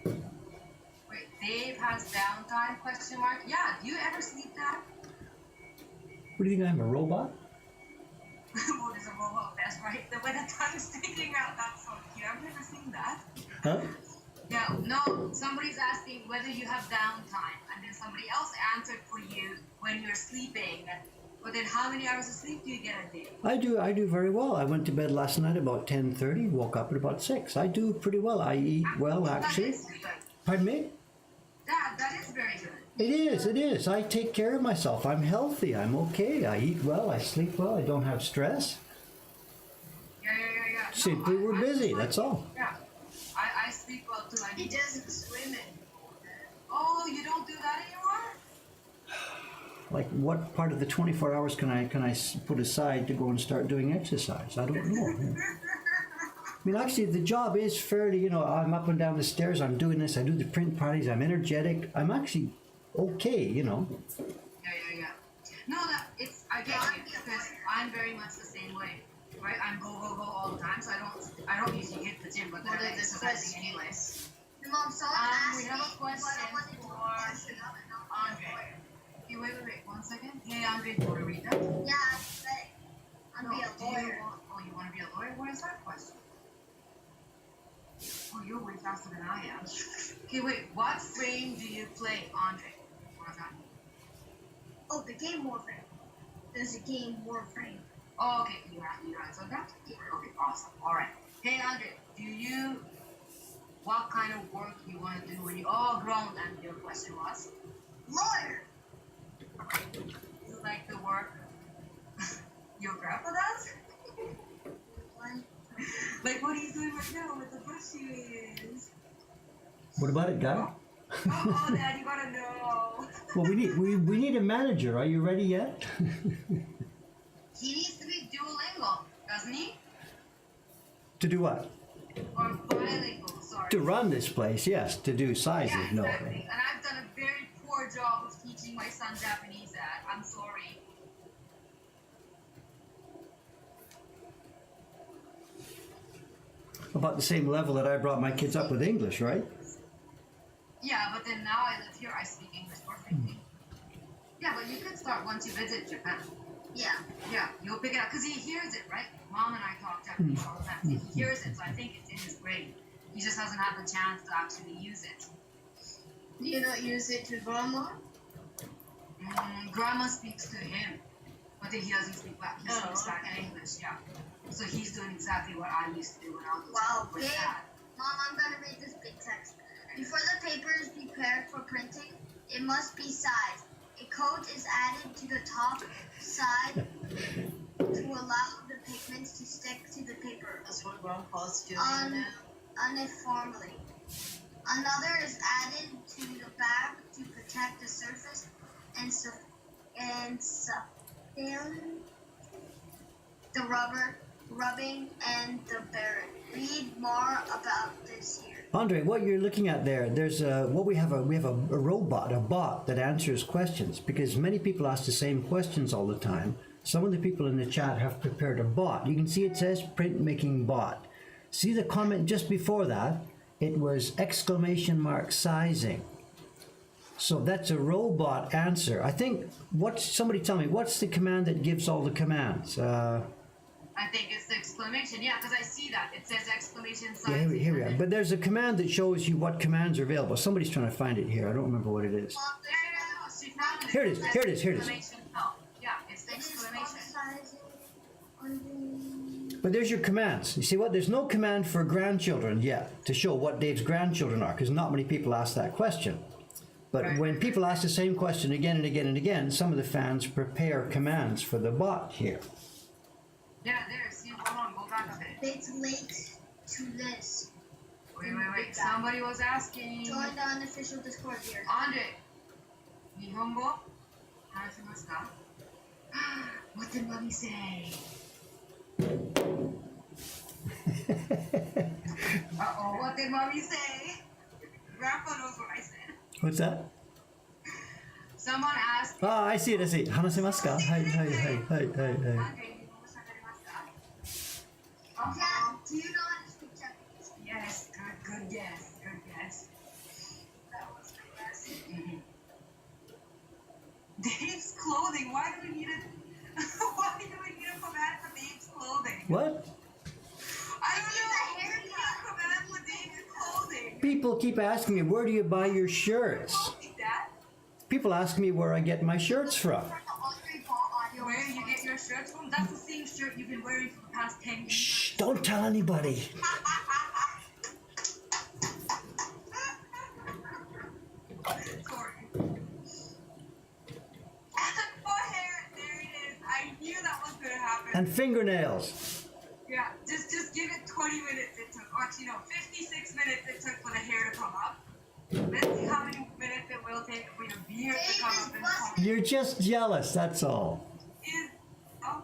Wait, Dave has downtime? Question mark. Yeah. Do you ever sleep that? What do you think, I'm a robot? What is a robot vest, right? The way the tongue's sticking out. That's so cute. I've never seen that. Huh? Yeah. No. Somebody's asking whether you have downtime, and then somebody else answered for you when you're sleeping. But then, how many hours of sleep do you get a day? I do very well. I went to bed last night about 10:30, woke up at about 6. I do pretty well. I eat well, actually. That is good. Pardon me? That is very good. It is. I take care of myself. I'm healthy. I'm okay. I eat well. I sleep well. I don't have stress. Yeah. No, Simply, we're I busy. just like- That's all. Yeah. I sleep well too. He doesn't swim anymore. Oh, you don't do that anymore? Like, what part of the 24 hours can I put aside to go and start doing exercise? I don't know. I mean, actually, the job is fairly, I'm up and down the stairs. I'm doing this. I do the print parties. I'm energetic. I'm actually okay, Yeah. No, I get you because I'm very much the same way, right? I'm go all the time, so I don't usually hit the gym, but What they're are the exercising questions? anyways. Mom, someone asked we me have a what question I wanted to for question up and not Andre. Okay, wait, 1 second. Hey, Andre, do you want to read that? Yeah, I'm ready. I'm be a Do you lawyer. you want to be a lawyer? What is that question? Oh, you're way faster than I am. Okay, wait. What frame do you play, Andre? What does that mean? Oh, the game Warframe. There's a game Warframe. Oh, okay. You answered that? Yeah. Okay, awesome. All right. Hey, Andre, what kind of work you want to do when you're all grown? And your question was? Lawyer. You like the work your grandpa does? Like what he's doing right now with the bushes. What about it, guy? Oh, Dad, you gotta know. Well, we need a manager. Are you ready yet? He needs to be Duolingo, doesn't he? To do what? Or bilingual, sorry. To run this place, yes. To do sizes, Yeah, no. exactly. And I've done a very poor job of teaching my son Japanese, Dad. I'm sorry. About the same level that I brought my kids up with English, right? Yeah, but then now I live here, I speak English perfectly. Yeah, but you could start once you visit Japan. Yeah. Yeah, you'll pick it up because he hears it, right? Mom and I talk Japanese all the time. So he hears it, so I think it's in his brain. He just hasn't had the chance to actually use it. Do you not use it to grandma? Grandma speaks to him, but then he doesn't speak back. He Oh, speaks back in okay. English, yeah. So he's doing exactly what I used to do when I was Wow, with babe. Dad. Mom, I'm gonna read this big text. Before the paper is prepared for printing, it must be sized. A coat is added to the top side to allow the pigments to stick to the paper That's what grandpa's doing Un- now. uniformly. Another is added to the back to protect the surface and the rubber, rubbing, and the bearing. Read more about this here. Andre, what you're looking at there, there's we have a robot, a bot that answers questions because many people ask the same questions all the time. Some of the people in the chat have prepared a bot. You can see it says printmaking bot. See the comment just before that? It was exclamation mark sizing. So that's a robot answer. I think somebody tell me what's the command that gives all the commands? I think it's the exclamation, yeah, because I see that. It says exclamation Yeah, sign. here we are. But there's a command that shows you what commands are available. Somebody's trying to find it here. I don't remember what it is. Mom, She found Here it is, here it is, here it is. Exclamation, no. Yeah, it's the it is exclamation. sizing on But there's your commands. You see what? There's no command for grandchildren yet to show what Dave's grandchildren are, because not many people ask that question. But Right. when people ask the same question again and again and again, some of the fans prepare commands for the bot here. Yeah, there. See, hold on, go back a bit. It's linked to this. Wait. Somebody was asking. Join the unofficial Discord here. Andre, Nihongo? Hanashimasu ka? What did mommy say? Uh-oh, what did mommy say? Grandpa knows what I said. What's that? Someone asked, Ah, I see it, I see it. 話せますか？はいはいはいはいはいはい。 Andre, Nihongo shakarimasu ka? Yeah, Uh-oh. do you know how to speak Japanese? Yes, good guess, good guess. That was my guess. Mhm. Dave's clothing, why do we need a why do we need a command for Dave's clothing? What? I don't It's know. a We haircut. need a command for Dave's clothing. People keep asking me, where do you buy your shirts? Like that? People ask me where I get my shirts from. For the Andre Paul audio. Where you get your shirts from? That's the same shirt you've been wearing for the past 10 years. Shh, don't tell anybody. Sorry. And for hair, there it is. I knew that was gonna happen. And fingernails. Yeah, just give it 20 minutes it took. Or actually no, 56 minutes it took for the hair to come up. Let's see how many minutes it will take for your beard to come up and come. You're just jealous, that's all. Is oh,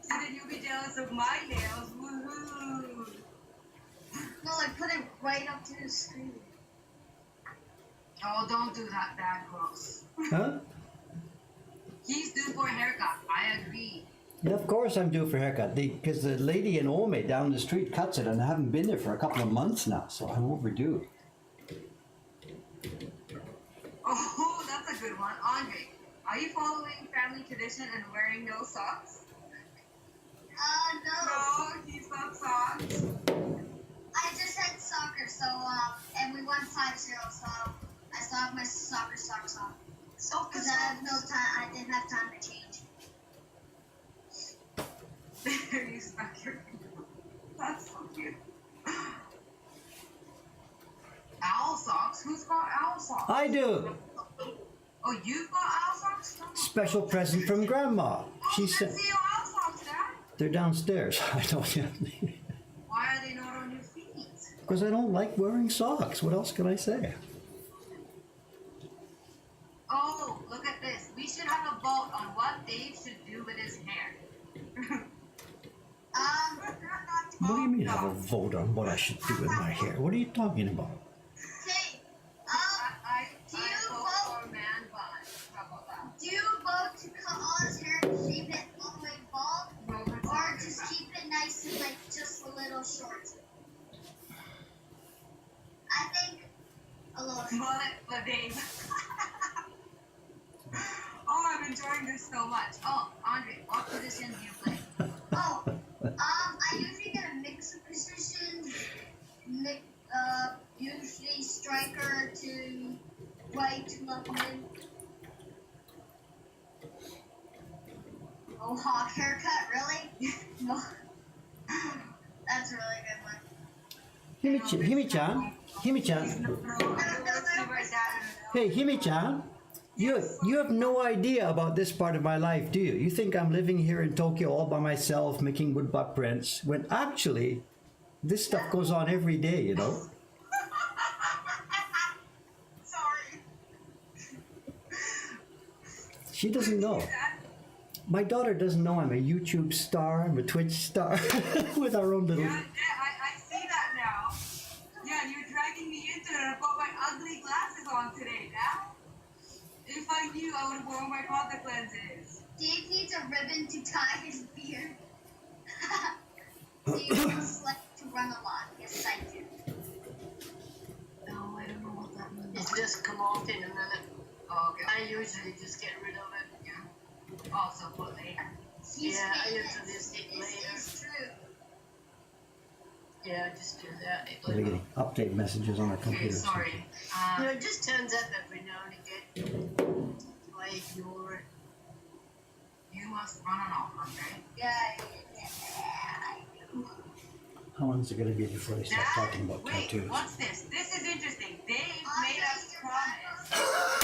so then you'll be jealous of my nails. Woohoo! No, like put it right up to the screen. Oh, don't do that, that gross. Huh? He's due for a haircut. I agree. Yeah, of course I'm due for a haircut. Because the lady in Ome down the street cuts it and I haven't been there for a couple of months now, so I'm overdue. Oh, that's a good one. Andre, are you following family tradition and wearing no socks? No. No, he's not socks. I just had soccer, so and we won 5-0, so I still have my soccer socks on. So Because I have no time, I didn't have time to change. There you stuck your finger. That's so cute. Owl socks? Who's got owl socks? I do. Oh, you've got owl socks? No. Special present from Grandma. Oh, She let's said see your owl socks, Dad. they're downstairs. I don't know. Why are they not on your feet? Because I don't like wearing socks. What else can I say? Oh, look at this. We should have a vote on what Dave should do with his hair. What do you mean have a vote on what I should do with my hair? What are you talking about? Hey, I Do you vote vote- for man bun. How about that? do you vote to cut all his hair and shape it all the way bald? No, that's Or not just good. keep it nice and like just a little short? I think a little short. Mullet for Dave. Oh, I'm enjoying this so much. Oh, Andre, what position do you play? Oh, I usually get a mix of positions. Usually striker to right to left mid. Oh, hawk haircut, really? No. That's a really good one. Himi-chan, Himi-chan, No, let's see where Dad is. hey, Himi-chan, you have no idea about this part of my life, do you? You think I'm living here in Tokyo all by myself making woodblock prints, when actually this stuff goes on every day, you know? Sorry. She doesn't know. Dad, My daughter doesn't know I'm a YouTube star, I'm a Twitch star, with our own little... yeah, I see that now. Yeah, you're dragging me into it. I've got my ugly glasses on today, Dad. If I knew, I would have worn my contact lenses. Dave needs a ribbon to tie his beard. Do you just like to run a lot? Yes, I do. No, I don't know what that means. It's just come off in a minute. Oh, okay. I usually just get rid of it. Yeah. Also, put later. He's Yeah, I famous. usually just eat This later. is true. Yeah, just do that. We're getting update messages on our Okay, computer. sorry. You know, it just turns up every now and again. I ignore it. You must run on all, okay? Yeah, I do. How long is it going to be before they start Dad, talking about wait, tattoos? what's this? This is interesting. Dave made Andre, us your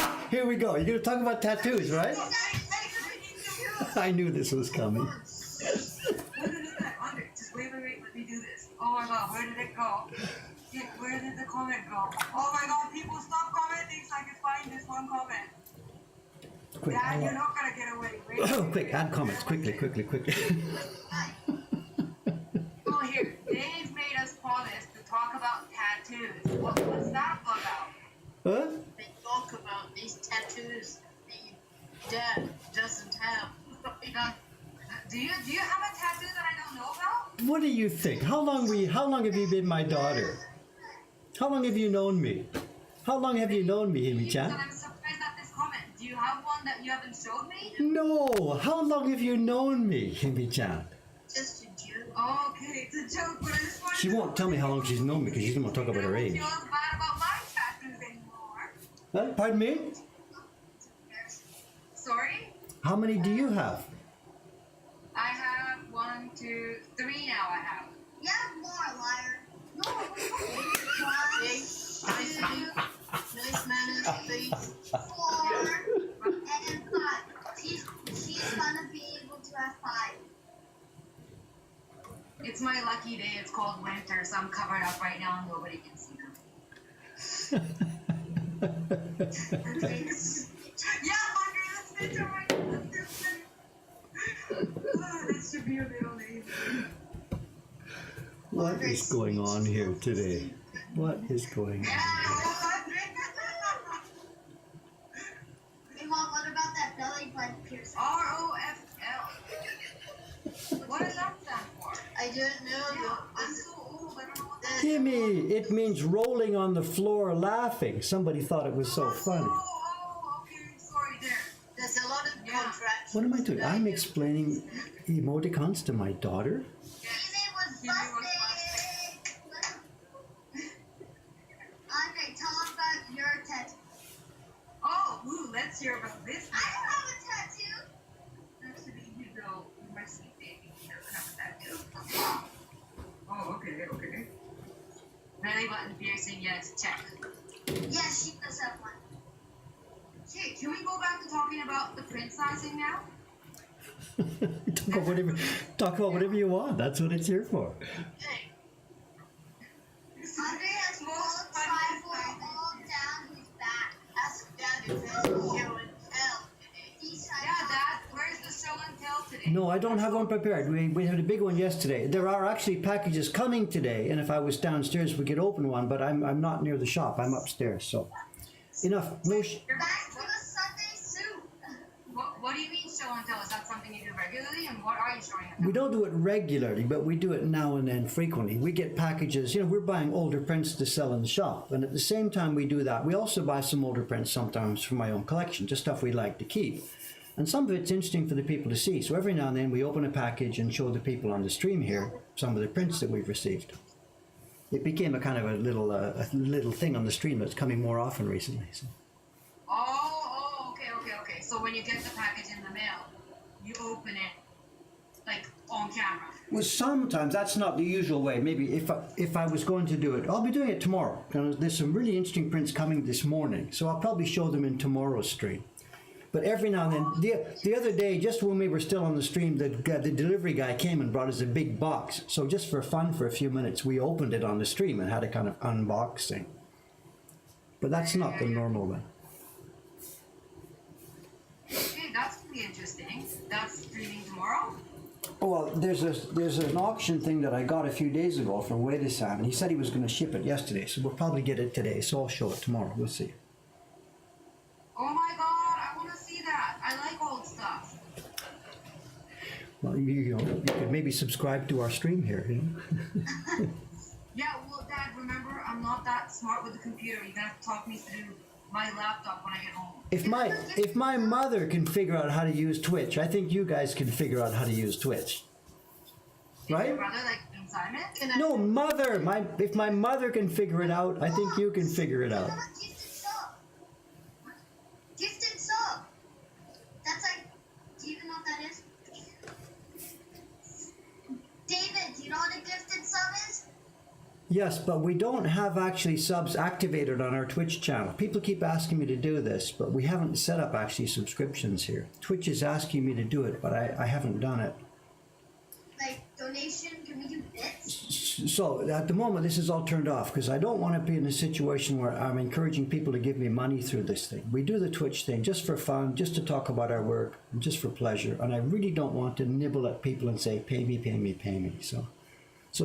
promise. Here we go. You're going to talk about tattoos, right? No, wait, I knew this was coming. Where did it go? Andre, just wait, let me do this. Oh my god, where did it go? Yeah, where did the comment go? Oh my god, people stop commenting so I can find this one comment. quick. Dad, you're not gonna get a wedding ring. Quick, add comments, quickly. Oh, here, Dave made us promise to talk about tattoos. What's that about? Huh? They talk about these tattoos that your dad doesn't have. Do you have a tattoo that I don't know about? What do you think? How long have you been my daughter? How long have you known me? How long have you known me, Himi-chan? I'm surprised at this comment. Do you have one that you haven't showed me? No. How long have you known me, Himi-chan? Just a joke. Oh, okay, it's a joke, but I just wanted She won't tell me how long she's known me because she doesn't want to talk about her I age. don't feel as bad about my tattoos anymore. Huh? Pardon me? Sorry? How many do you have? I have 1, 2, 3 now. I have. You have more, liar. No, Hey, nice manners, please. 4, and 5. She's gonna be able to have 5. It's my lucky day. It's called winter, so I'm covered up right now and nobody can see them. Yeah, Andre, let's winter right now. Let's do it. Oh, that should be a middle name. What is going on here today? What is going Yeah, on? Andre. Hey, Mom, what about that belly button piercing? ROFL. What does that stand for? I don't know. Yeah, I'm There's, so old. I don't know what that is. Timmy, it means rolling on the floor laughing. Somebody thought it was so funny. Oh, okay. Sorry there. there's a lot of Yeah. contractions. What am I doing? I'm explaining emoticons to my daughter. Timmy was Timmy was busted! Andre, tell him about your tattoo. Oh, ooh, let's hear about this. I don't have a tattoo. Actually, you know, my sweet baby doesn't have a tattoo. Oh, okay. Belly button piercing, yes, check. Yes, she does have one. Okay, can we go back to talking about the print sizing now? Talk about whatever you want. That's what it's here for. Hey, Andre has full trifle all down his back. ask Dad if there's a show and tell today. These Yeah, Dad, where's the show and tell today? No, I don't have one prepared. We had a big one yesterday. There are actually packages coming today, and if I was downstairs, we could open one. But I'm not near the shop. I'm upstairs. So enough. No. Back to the Sunday suit. What do you mean show and tell? Is that something you do regularly? And what are you showing us? We don't do it regularly, but we do it now and then frequently. We get packages, we're buying older prints to sell in the shop. And at the same time we do that, we also buy some older prints sometimes for my own collection, just stuff we like to keep. And some of it's interesting for the people to see. So every now and then we open a package and show the people on the stream here some of the prints that we've received. It became a kind of a little thing on the stream that's coming more often recently. So. Okay. So when you get the package in the mail, you open it like on camera. Well, sometimes that's not the usual way. Maybe if I was going to do it, I'll be doing it tomorrow. There's some really interesting prints coming this morning, so I'll probably show them in tomorrow's stream. But every now and then, the other day, just when we were still on the stream, the delivery guy came and brought us a big box. So just for fun, for a few minutes, we opened it on the stream and had a kind of unboxing. But that's not the normal way. Okay, that's pretty interesting. That's streaming tomorrow? Well, there's an auction thing that I got a few days ago from Wade-san, and he said he was going to ship it yesterday, so we'll probably get it today. So I'll show it tomorrow. We'll see. Oh my god, I want to see that. I like old stuff. Well, you could maybe subscribe to our stream here. Yeah, well, Dad, remember, I'm not that smart with the computer. You're gonna have to talk me through my laptop when I get home. If my mother can figure out how to use Twitch, I think you guys can figure out how to use Twitch. Is Right? your brother like Simon? No, mother. If my mother can figure it out, I think you can figure it out. Gifted sub. Gifted sub. That's like, do you even know what that is? David, do you know what a gifted sub is? Yes, but we don't have actually subs activated on our Twitch channel. People keep asking me to do this, but we haven't set up actually subscriptions here. Twitch is asking me to do it, but I haven't done it. Like donation, can we do bits? So at the moment, this is all turned off because I don't want to be in a situation where I'm encouraging people to give me money through this thing. We do the Twitch thing just for fun, just to talk about our work, and just for pleasure. And I really don't want to nibble at people and say, pay me, pay me, pay me. So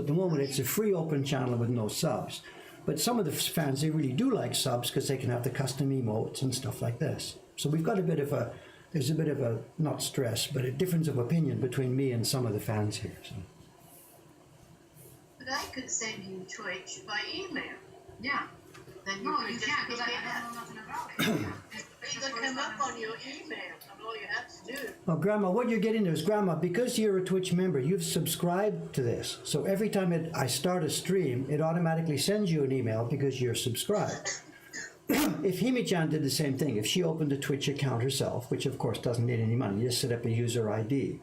at the moment, it's a free open channel with no subs. But some of the fans, they really do like subs because they can have the custom emotes and stuff like this. So we've got there's a bit of a, not stress, but a difference of opinion between me and some of the fans here. So. But I could send you Twitch by email. Yeah. Then you No, could you just can't because pick I it don't up. know nothing about it. Yeah. It's the It'll first come time up I'm on your seeing it. email, and all you have to do. Well, Grandma, what you're getting there is, Grandma, because you're a Twitch member, you've subscribed to this. So every time I start a stream, it automatically sends you an email because you're subscribed. If Himi-chan did the same thing, if she opened a Twitch account herself, which of course doesn't need any money, you just set up a user ID,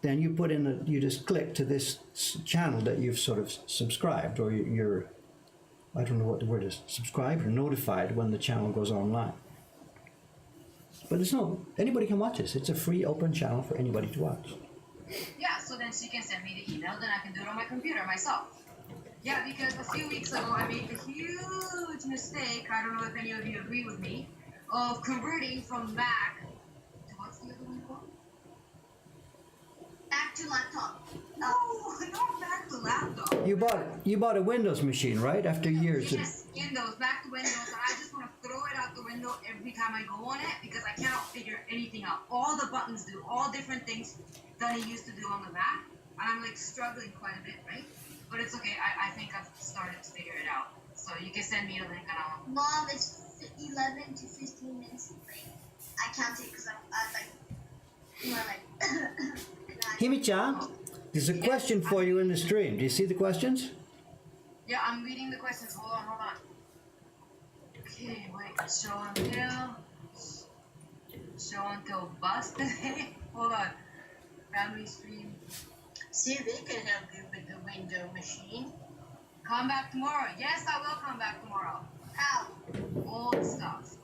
then you put in, you just click to this channel that you've sort of subscribed, or you're, I don't know what the word is, subscribed or notified when the channel goes online. But anybody can watch this. It's a free open channel for anybody to watch. Yeah, so then she can send me the email, then I can do it on my computer myself. Yeah, because a few weeks ago I made the huge mistake, I don't know if any of you agree with me, of converting from Mac to what's the other one called? Back to laptop. No, not back to laptop. You bought a Windows machine, right? After years of, Yes, Windows, back to Windows, and I just want to throw it out the window every time I go on it because I cannot figure anything out. All the buttons do all different things that I used to do on the Mac, and I'm like struggling quite a bit, right? But it's okay, I think I've started to figure it out. So you can send me a link and I'll... Mom, it's 11 to 15 minutes late. I counted because I was like, Himi-chan, there's a question for you in the stream. Do you see the questions? Yeah, I'm reading the questions. Hold on. Okay, wait. Show until bust today. Hold on. Family stream. See, they can help you with the window machine. Come back tomorrow. Yes, I will come back tomorrow. how? Old stuff.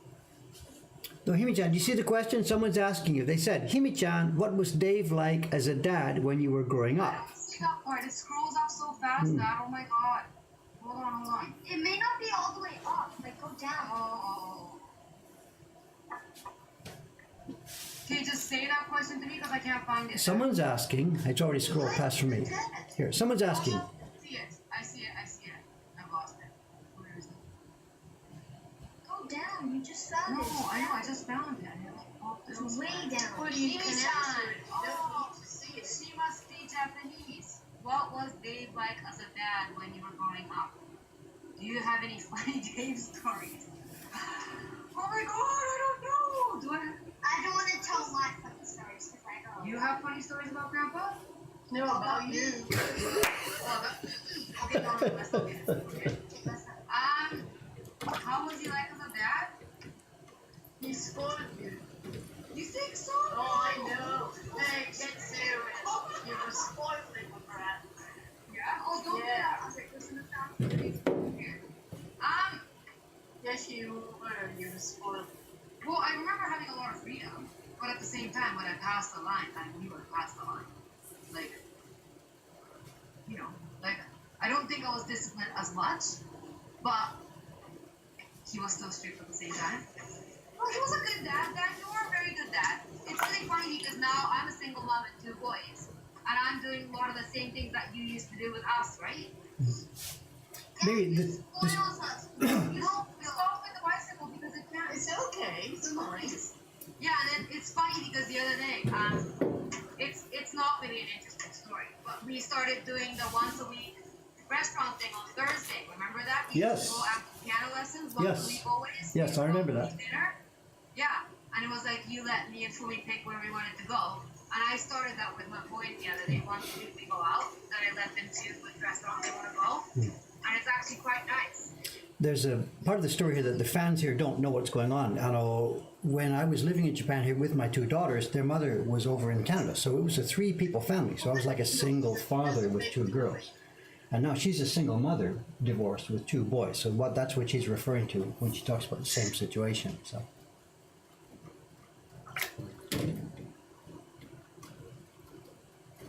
No, Himi-chan, do you see the question? Someone's asking you. They said, Himi-chan, what was Dave like as a dad when you were growing I up? don't see that part. It scrolls up so fast, Dad. Oh my god. Hold on. It may not be all the way up. Like, go down. Oh. Can you just say that question to me because I can't find it? Someone's asking. It's already scrolled past for me. Here, someone's asking. I see it. I lost it. Where is it? Go down. You just found No, it. I know. I just found it. And it popped it It's way down. Well, you can Himi-chan. answer it. You don't Oh, need to see it. she must be Japanese. What was Dave like as a dad when you were growing up? Do you have any funny Dave stories? Oh my god, I don't know. I don't want to tell my funny stories because I don't. You have funny stories about Grandpa? No, about you. Okay, no, that's okay. Okay. How was he like as a dad? He spoiled you. You think so? Oh, I know. Hey, get serious. You were spoiled little brat. Yeah. Oh, don't do Yeah. that. I was like, listen to that. Yes, you were. You were spoiled. Well, I remember having a lot of freedom, but at the same time, when I passed the line, I knew I passed the line. Like, I don't think I was disciplined as much, but he was still strict at the same time. Well, he was a good dad. You were a very good dad. It's really funny because now I'm a single mom and 2 boys, and I'm doing a lot of the same things that you used to do with us, right? Maybe the, Spoils us. You know, we stop with the bicycle because it can't. It's okay. It's nice. Yeah, and then it's funny because the other day, it's not really an interesting story, but we started doing the once a week restaurant thing on Thursday. Remember that? We used Yes. to go after piano lessons once Yes. a week always. Yes, I remember that. Dinner. Yeah, and it was like you let me and Fully pick where we wanted to go. And I started that with my boys the other day. Once a week we go out, and I let them choose which restaurant they want to go. And it's actually quite nice. there's a part of the story here that the fans here don't know what's going on. When I was living in Japan here with my 2 daughters, their mother was over in Canada. So it was a 3-people family. So I was like a single father with 2 girls. And now she's a single mother, divorced with 2 boys. So that's what she's referring to when she talks about the same situation. So.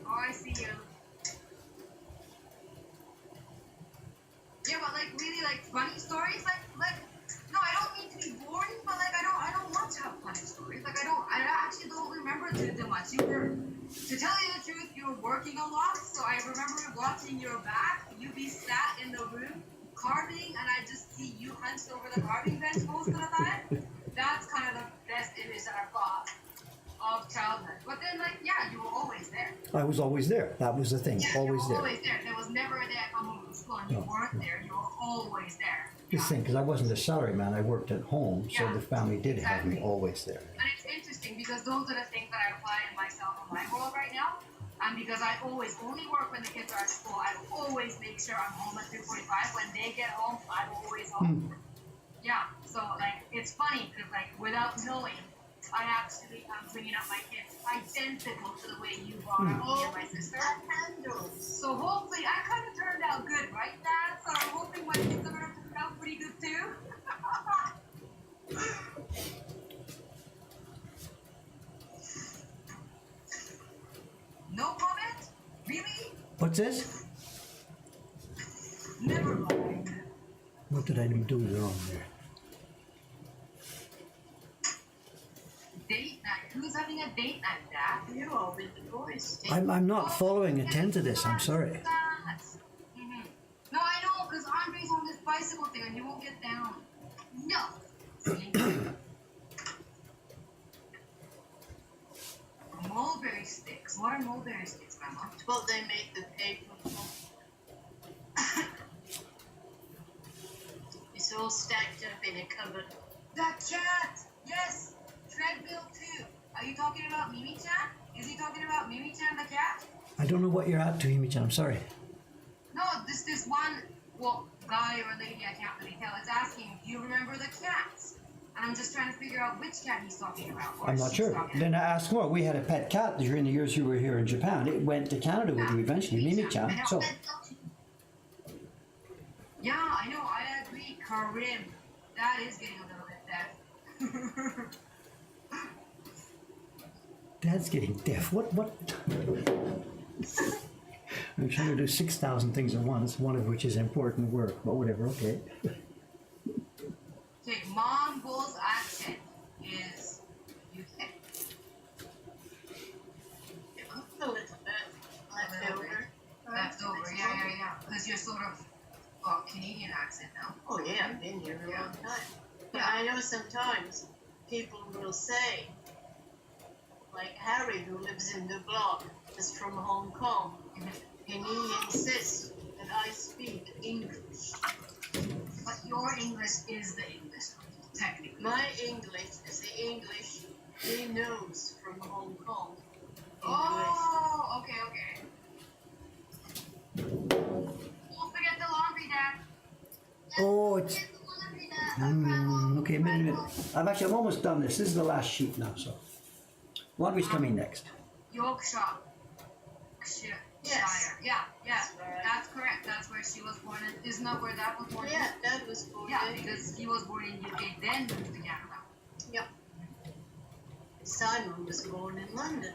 Oh, I see you. like really like funny stories, like no, I don't mean to be boring, but like I don't want to have funny stories. Like I actually don't remember too much. You were, to tell you the truth, you were working a lot, so I remember watching your back. You be sat in the room carving, and I just see you hunched over the carving bench most of the time. That's kind of the best image that I've got of childhood. But then, like, yeah, you were always there. I was always there. That was the thing. Yeah, Always you were there. always there. There was never a day I come home from school and you No. weren't there. You were always there. This thing, because I wasn't a salary man, I worked at home, so Yeah, the family did have me exactly. always there. And it's interesting because those are the things that I apply in myself in my world right now. And because I always only work when the kids are at school, I always make sure I'm home at 3:45. When they get home, I'm always home. Yeah, so like it's funny because like without knowing, I actually am bringing up my kids identical to the way you brought up me and my sister. Handles. So hopefully, I kind of turned out good, right, Dad? So I'm hoping my kids are gonna turn out pretty good too. No comment? Really? What's this? Never mind. What did I do wrong there? Date night. Who's having a date night, Dad? You are with the boys. I'm not following attention to this. I'm sorry. Mm-hmm. No, I know, because Andre's on this bicycle thing and you won't get down. No. Mulberry sticks. What are mulberry sticks, Grandma? Well, they make the paper from. It's all stacked up in a cupboard. That cat! Yes! Treadmill too. Are you talking about Mimi-chan? Is he talking about Mimi-chan the cat? I don't know what you're at to, Himi-chan. I'm sorry. No, this one, well, guy or lady, I can't really tell. It's asking, do you remember the cats? And I'm just trying to figure out which cat he's talking about. Or I'm not she's sure. talking Then I asked more. We had a pet cat during the years you were here in Japan. It went to Canada with you eventually, Mimi-chan. So, Yeah, I know, I agree. Karim. That is getting a little bit deaf. Dad's getting deaf. What? I'm trying to do 6,000 things at once, one of which is important work, but whatever, okay. Okay, Mongol's accent is UK. A little bit left over. Leftover, yeah. Because you're sort of, well, Canadian accent now. Oh yeah, I've been here a long time. But Yeah. I know sometimes people will say, like Harry, who lives in the block, is from Hong Kong, and he insists that I speak English. But your English is the English, technically. My English is the English he knows from Hong Kong. English. Oh, okay. Don't forget the laundry, Dad. Oh, it's... okay, a minute. I'm almost done this. This is the last sheet now, so. Laundry's coming next. Yorkshire. Shire. Yes. Yeah. That's right. That's correct. That's where she was born. Isn't that where Dad was born? Yeah, that was for Yeah, because he was born in UK, then moved to Canada. Yep. Simon was born in London.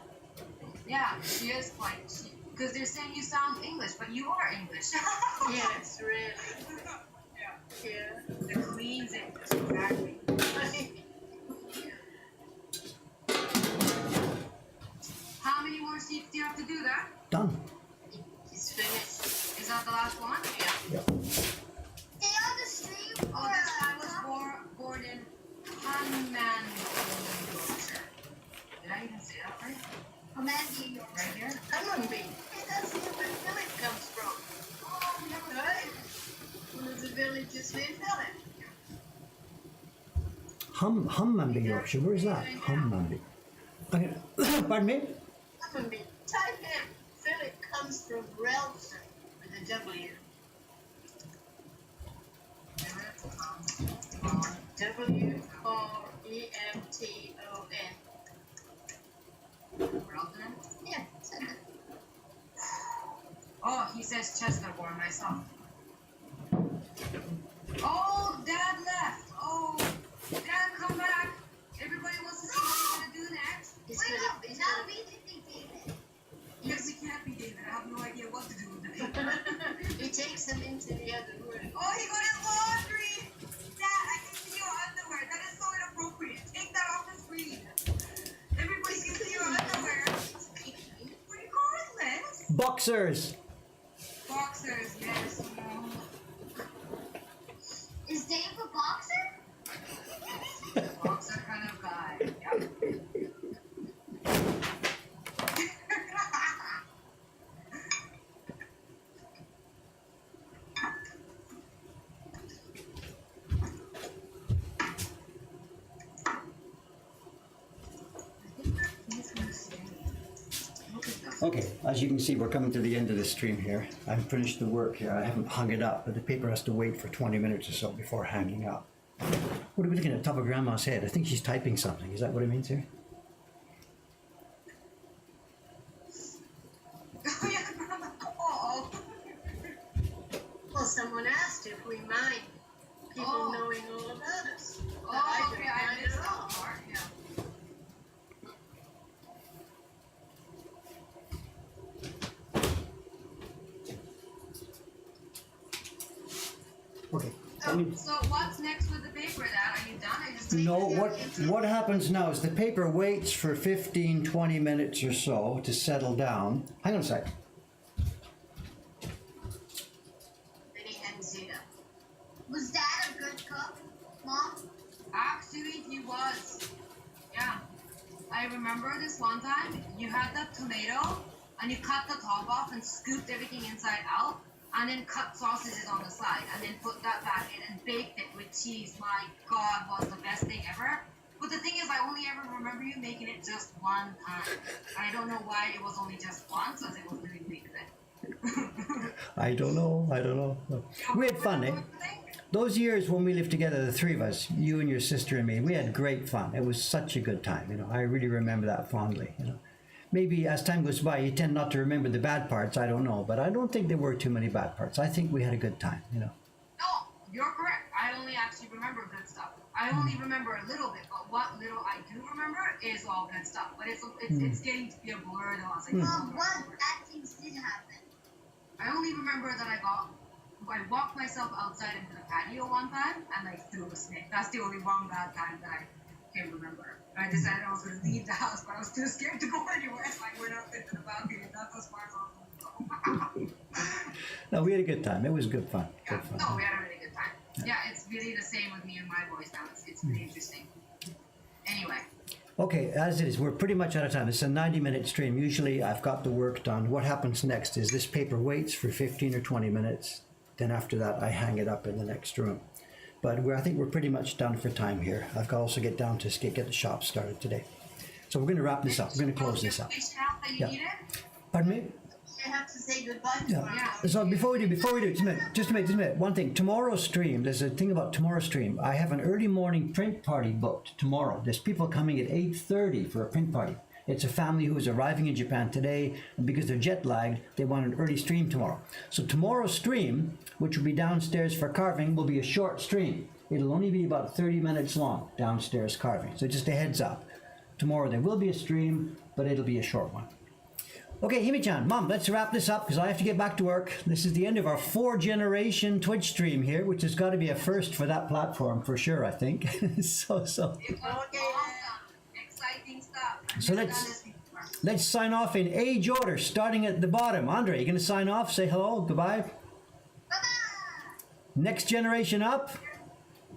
Yeah, she is quite. Because they're saying you sound English, but you are English. Yes, really. Yeah. The Queen's English, exactly. How many more sheets do you have to do that? Done. He's finished. Is that the last one? Yep. Stay on the stream for Oh, this guy was born in Hanman, Yorkshire. Did I even say that right? Commanding your Right here? Hunmanby. That's where Philip comes from. Oh, never Right? One of the villages in Philip. Hunmanby, Yorkshire. Where is that? Hunmanby. Okay. Pardon me? Hunmanby. Type in. Philip comes from Relton with a W. W-R-E-M-T-O-N. Relton? Yeah, send it. Oh, he says Chesterborn, my son. Oh, Dad left. Oh, Dad, come back. Everybody wants to see what he's gonna do next. He's Wait, gonna, no, he's now gonna, we can be David. Yes, we can't be David. I have no idea what to do with the paper. he takes him into the other room. Oh, he got boxers. Boxers, yes. Is Dave a boxer? Boxer kind of guy. Yep. Okay, as you can see, we're coming to the end of the stream here. I've finished the work here. I haven't hung it up, but the paper has to wait for 20 minutes or so before hanging up. What are we looking at? Top of Grandma's head. I think she's typing something. Is that what it means here? Oh, Well, someone asked if we mind people Oh. knowing all about us. But oh, don't okay, I mind missed at all. that part. Yeah. Okay. So what's next with the paper? That are you done? I just No, what happens now is the paper waits for 15, 20 minutes or so to settle down. Hang on a sec. Then he hands it up. Was Dad a good cook, Mom? Actually, he was. Yeah. I remember this one time you had that tomato and you cut the top off and scooped everything inside out and then cut sausages on the side and then put that back in and baked it with cheese. My God, was the best thing ever. But the thing is, I only ever remember you making it just one time. I don't know why it was only just once, as it was really big then. I don't know. We had fun, eh? Those years when we lived together, the three of us, you and your sister and me, we had great fun. It was such a good time, you know. I really remember that fondly, you know. Maybe as time goes by, you tend not to remember the bad parts. I don't know, but I don't think there were too many bad parts. I think we had a good time, you know. No, you're correct. I only actually remember good stuff. I only remember a little bit, but what little I do remember is all good stuff. But it's getting to be a blur though. As I get Mom, older. what bad things did happen? I only remember that I walked myself outside into the patio one time and I threw a snake. That's the only one bad time that I can remember. I decided I was going to leave the house, but I was too scared to go anywhere, so I went up into the balcony, and that's as far as I was going to go. No, we had a good time. It was good fun. Yeah, Good fun. no, we had a really good time. Yeah, it's really the same with me and my boys now. It's really interesting. Anyway, Okay, as it is, we're pretty much out of time. It's a 90-minute stream. Usually I've got the work done. What happens next is this paper waits for 15 or 20 minutes. Then after that, I hang it up in the next room. But I think we're pretty much done for time here. I've got to also get down to get the shop started today. So we're going to wrap this up. We're going to close this up. Fish out that you Yeah. needed? Pardon me? You have to say goodbye to Yeah. her. Yeah. So before we do, just a minute. One thing, tomorrow's stream, there's a thing about tomorrow's stream. I have an early morning print party booked tomorrow. There's people coming at 8:30 for a print party. It's a family who is arriving in Japan today, and because they're jet lagged, they want an early stream tomorrow. So tomorrow's stream, which will be downstairs for carving, will be a short stream. It'll only be about 30 minutes long, downstairs carving. So just a heads up. Tomorrow there will be a stream, but it'll be a short one. Okay, Himi-chan, Mom, let's wrap this up because I have to get back to work. This is the end of our 4-generation Twitch stream here, which has got to be a first for that platform for sure, I think. so. It was awesome. Exciting stuff. I've So never let's- done this before. Let's sign off in age order, starting at the bottom. Andre, you going to sign off? Say hello, goodbye. Bye-bye! Next generation up.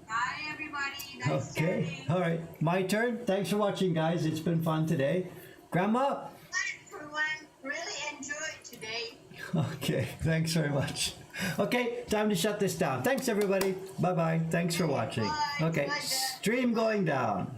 Bye, everybody. Nice Okay, chatting. all right. My turn. Thanks for watching, guys. It's been fun today. Grandma? Bye, everyone. Really enjoyed today. Okay, thanks very much. Okay, time to shut this down. Thanks, everybody. Bye-bye. Thanks for watching. Bye. Okay, Bye, Dad. stream going down.